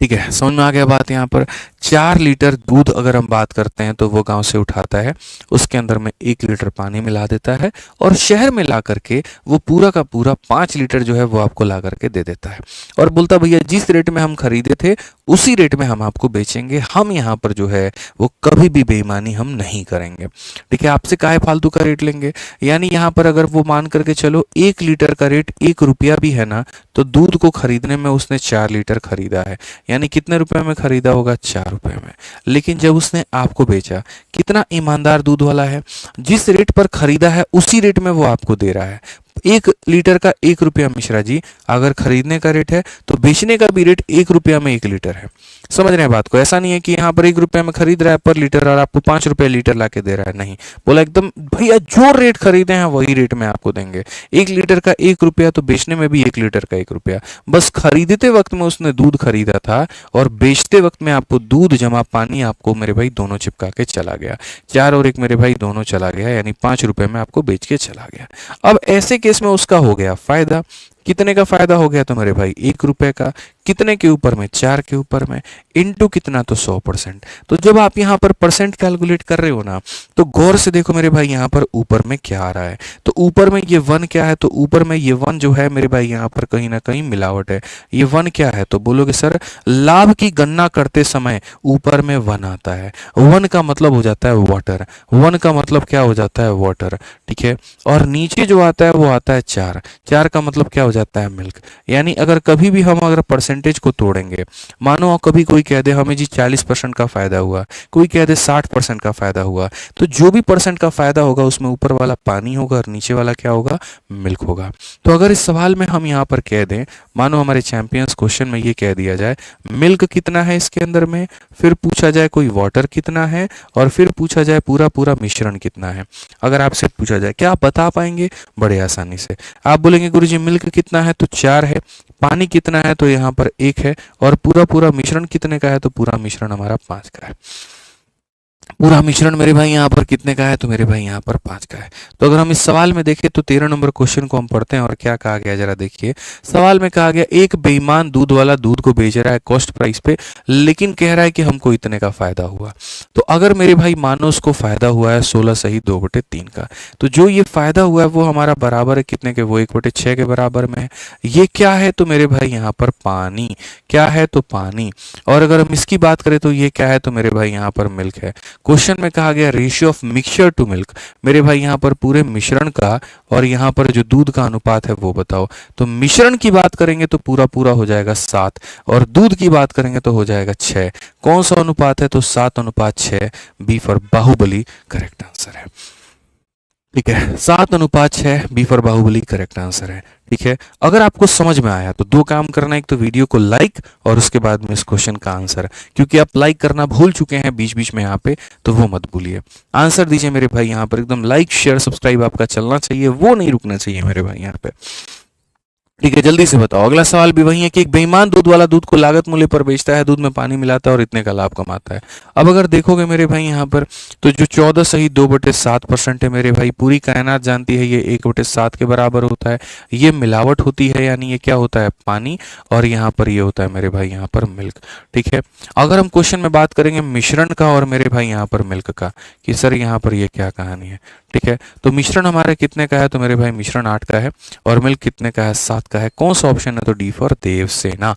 ठीक है, समझ में आ गया बात। यहाँ पर 4 लीटर दूध अगर हम बात करते हैं तो वो गांव से उठाता है, उसके अंदर में 1 लीटर पानी मिला देता है और शहर में ला करके वो पूरा का पूरा 5 लीटर जो है वो आपको ला करके दे देता है और बोलता भैया जिस रेट में हम खरीदे थे उसी रेट में हम आपको बेचेंगे। हम यहाँ पर जो है वो कभी भी बेईमानी हम नहीं करेंगे। ठीक है, आपसे काहे फालतू का रेट लेंगे। यानी यहाँ पर अगर वो मान करके चलो 1 लीटर का रेट 1 रुपया भी है ना, तो दूध को खरीदने में उसने 4 लीटर खरीदा है, यानी कितने रुपए में खरीदा होगा, 4 रुपए में। लेकिन जब उसने आपको बेचा, कितना ईमानदार दूध वाला है, जिस रेट पर खरीदा है उसी रेट में वो आपको दे रहा है। 1 लीटर का 1 रुपया मिश्रा जी अगर खरीदने का रेट है तो बेचने का भी रेट 1 रुपया में 1 लीटर है। समझ रहे हैं बात को। ऐसा नहीं है कि यहाँ पर 1 रुपया में खरीद रहा है पर लीटर और आपको 5 रुपए लीटर ला के दे रहा है, नहीं, बोला एकदम भैया जो रेट खरीदे हैं वही रेट में आपको देंगे। 1 लीटर का 1 रुपया तो बेचने में भी 1 लीटर का 1 रुपया। बस खरीदते वक्त में उसने दूध खरीदा था और बेचते वक्त में आपको दूध जमा पानी आपको मेरे भाई दोनों चिपका के चला गया। 4 और 1 मेरे भाई दोनों चला गया, यानी 5 रुपए में आपको बेच के चला गया। अब ऐसे केस में उसका हो गया फायदा। कितने का फायदा हो गया, तो मेरे भाई 1 रुपए का। कितने के ऊपर में, 4 के ऊपर में, इनटू कितना, तो 100%। तो जब आप यहाँ पर परसेंट कैलकुलेट कर रहे हो ना, तो गौर से देखो मेरे भाई यहाँ पर ऊपर में क्या आ रहा है। तो ऊपर में ये 1 क्या है, तो ऊपर में ये 1 जो है मेरे भाई यहाँ पर कहीं ना कहीं मिलावट है। ये 1 क्या है, तो बोलोगे सर लाभ की गणना करते समय ऊपर में 1 आता है। 1 का मतलब हो जाता है वाटर, 1 का मतलब क्या हो जाता है, वाटर। ठीक है, और नीचे जो आता है वो आता है 4, 4 का मतलब क्या हो जाता है, मिल्क। यानी अगर कभी भी हम अगर परसेंटेज को तोड़ेंगे, मानो कभी कोई कह दे हमें जी 40% का फायदा हुआ, कोई कह दे 60% का फायदा हुआ, तो जो भी परसेंट का फायदा होगा उसमें ऊपर वाला पानी होगा और नीचे वाला क्या होगा, मिल्क होगा। तो अगर इस सवाल में हम यहाँ पर कह दें, मानो हमारे चैंपियंस क्वेश्चन में ये कह दिया जाए मिल्क कितना है इसके अंदर में, फिर पूछा जाए कोई वाटर कितना है, और फिर पूछा जाए पूरा पूरा मिश्रण कितना है। अगर आपसे पूछा जाए क्या आप बता पाएंगे, बड़े आसानी से आप बोलेंगे गुरुजी मिल्क कितना है, तो 4 है, पानी कितना है, तो यहाँ पर 1 है, और पूरा पूरा मिश्रण कितने का है, तो पूरा मिश्रण हमारा 5 का है। पूरा मिश्रण मेरे भाई यहाँ पर कितने का है, तो मेरे भाई यहाँ पर 5 का है। तो अगर हम इस सवाल में देखें तो 13 नंबर क्वेश्चन को हम पढ़ते हैं और क्या कहा गया जरा देखिए। सवाल में कहा गया एक बेईमान दूध वाला दूध को बेच रहा है कॉस्ट प्राइस पे, लेकिन कह रहा है कि हमको इतने का फायदा हुआ। तो अगर मेरे भाई मानो उसको फायदा हुआ है 16 सही 2/3 का, तो जो ये फायदा हुआ है वो हमारा बराबर है कितने के, वो 1/6 के बराबर में है। ये क्या है, तो मेरे भाई यहाँ पर पानी। क्या है, तो पानी। और अगर हम इसकी बात करें तो ये क्या है, तो मेरे भाई यहाँ पर मिल्क है। क्वेश्चन में कहा गया ratio of mixture to milk, मेरे भाई यहाँ पर पूरे मिश्रण का और यहाँ पर जो दूध का अनुपात है वो बताओ। तो मिश्रण की बात करेंगे तो पूरा पूरा हो जाएगा 7, और दूध की बात करेंगे तो हो जाएगा 6। कौन सा अनुपात है, तो 7:6। B for Baahubali correct answer है। ठीक है, 7:6 B for Baahubali correct answer है। ठीक है, अगर आपको समझ में आया तो 2 काम करना, एक तो वीडियो को लाइक और उसके बाद में इस क्वेश्चन का आंसर, क्योंकि आप लाइक करना भूल चुके हैं बीच बीच में यहाँ पे, तो वो मत भूलिए। आंसर दीजिए मेरे भाई यहाँ पर, एकदम लाइक शेयर सब्सक्राइब आपका चलना चाहिए, वो नहीं रुकना चाहिए मेरे भाई यहाँ पे। ठीक है, जल्दी से बताओ। अगला सवाल भी वही है कि एक बेईमान दूध वाला दूध को लागत मूल्य पर बेचता है, दूध में पानी मिलाता है और इतने का लाभ कमाता है। अब अगर देखोगे मेरे भाई यहाँ पर, तो जो 14 सही 2/7% है मेरे भाई, पूरी कायनात जानती है ये 1/7 के बराबर होता है। ये मिलावट होती है, यानी ये क्या होता है, पानी, और यहाँ पर ये होता है मेरे भाई यहाँ पर मिल्क। ठीक है, अगर हम क्वेश्चन में बात करेंगे मिश्रण का और मेरे भाई यहाँ पर मिल्क का, कि सर यहाँ पर ये क्या कहानी है। ठीक है, तो मिश्रण हमारे कितने का है, तो मेरे भाई मिश्रण 8 का है, और मिल्क कितने का है, 7 का है। कौन सा ऑप्शन है, तो डी फॉर देवसेना।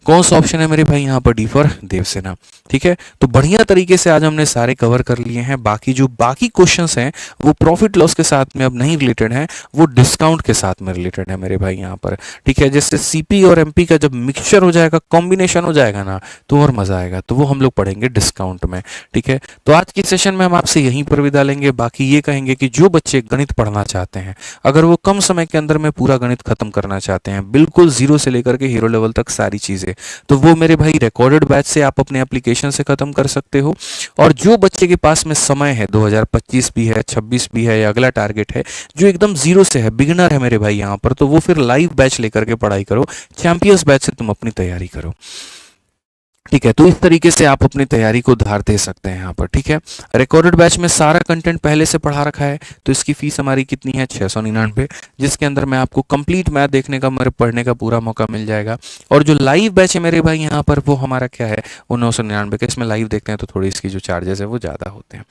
कौन सा ऑप्शन है मेरे भाई यहाँ पर? D for Devasena. ठीक है, तो बढ़िया तरीके से आज हमने सारे कवर कर लिए हैं। बाकी जो बाकी क्वेश्चंस हैं वो प्रॉफिट लॉस के साथ में अब नहीं रिलेटेड हैं, वो डिस्काउंट के साथ में रिलेटेड है मेरे भाई यहाँ पर। ठीक है, जैसे सीपी और एमपी का जब मिक्सचर हो जाएगा, कॉम्बिनेशन हो जाएगा ना, तो और मजा आएगा, तो वो हम लोग पढ़ेंगे डिस्काउंट में। ठीक है, तो आज के सेशन में हम आपसे यहीं पर विदा लेंगे। बाकी ये कहेंगे कि जो बच्चे गणित पढ़ना चाहते हैं, अगर वो कम समय के अंदर में पूरा गणित खत्म करना चाहते हैं, बिल्कुल जीरो से लेकर के हीरो लेवल तक सारी चीजें, तो वो मेरे भाई रिकॉर्डेड बैच से आप अपने एप्लीकेशन से खत्म कर सकते हो। और जो बच्चे के पास में समय है, 2025 भी है, 26 भी है, या अगला टारगेट है जो एकदम जीरो से है, बिगिनर है मेरे भाई यहाँ पर, तो वो फिर लाइव बैच लेकर के पढ़ाई करो, चैंपियंस बैच से तुम अपनी तैयारी करो। ठीक है, तो इस तरीके से आप अपनी तैयारी को धार दे सकते हैं यहाँ पर। ठीक है, रिकॉर्डेड बैच में सारा कंटेंट पहले से पढ़ा रखा है, तो इसकी फीस हमारी कितनी है? 699, जिसके अंदर में आपको कंप्लीट मैथ देखने का, मेरे पढ़ने का पूरा मौका मिल जाएगा। और जो लाइव बैच है मेरे भाई यहाँ पर, वो हमारा क्या है? वो 999 का। इसमें लाइव देखते हैं तो थोड़ी इसकी जो चार्जेस है वो ज़्यादा होते हैं।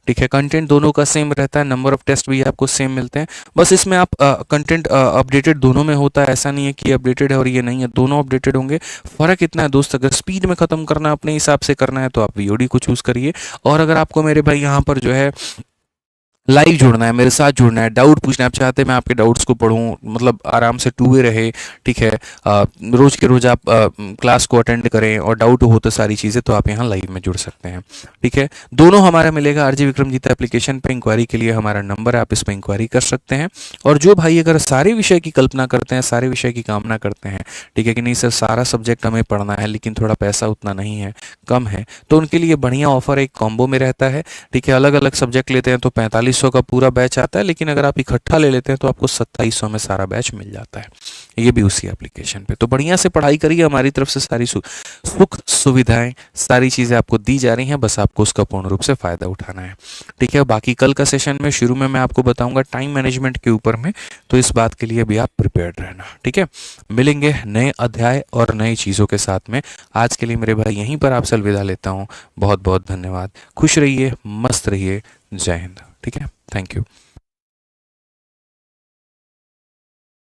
ठीक है, कंटेंट दोनों का सेम रहता है, नंबर ऑफ टेस्ट भी आपको सेम मिलते हैं, बस इसमें आप कंटेंट अपडेटेड दोनों में होता है। ऐसा नहीं है कि अपडेटेड है और ये नहीं है, दोनों अपडेटेड होंगे। फर्क इतना है दोस्त, अगर स्पीड में खत्म करना है, अपने हिसाब से करना है, तो आप वीओडी को चूज करिए। और अगर आपको मेरे भाई यहाँ पर जो है लाइव जुड़ना है, मेरे साथ जुड़ना है, डाउट पूछना है, आप चाहते हैं मैं आपके डाउट्स को पढ़ूं, मतलब आराम से टू वे रहे। ठीक है, रोज के रोज आप क्लास को अटेंड करें और डाउट हो तो सारी चीज़ें, तो आप यहाँ लाइव में जुड़ सकते हैं। ठीक है, दोनों हमारा मिलेगा आरजे विक्रमजीत एप्लीकेशन पे। इंक्वायरी के लिए हमारा नंबर है, आप इस पर इंक्वायरी कर सकते हैं। और जो भाई अगर सारे विषय की कल्पना करते हैं, सारे विषय की कामना करते हैं, ठीक है कि नहीं सर सारा सब्जेक्ट हमें पढ़ना है लेकिन थोड़ा पैसा उतना नहीं है, कम है, तो उनके लिए बढ़िया ऑफर एक कॉम्बो में रहता है। ठीक है, अलग अलग सब्जेक्ट लेते हैं तो 4500 का पूरा बैच आता है, लेकिन अगर आप इकट्ठा ले लेते हैं तो आपको 2700 में सारा बैच मिल जाता है, ये भी उसी एप्लीकेशन पे। तो बढ़िया से पढ़ाई करिए, हमारी तरफ से सारी सुख सुविधाएं, सारी चीज़ें आपको दी जा रही हैं, बस आपको उसका पूर्ण रूप से फ़ायदा उठाना है। ठीक है, बाकी कल का सेशन में शुरू में मैं आपको बताऊंगा टाइम मैनेजमेंट के ऊपर में, तो इस बात के लिए भी आप प्रिपेयर्ड रहना। ठीक है, मिलेंगे नए अध्याय और नई चीज़ों के साथ में। आज के लिए मेरे भाई यहीं पर आपसे अलविदा लेता हूँ। बहुत बहुत धन्यवाद, खुश रहिए, मस्त रहिए, जय हिंद। ठीक है, थैंक यू।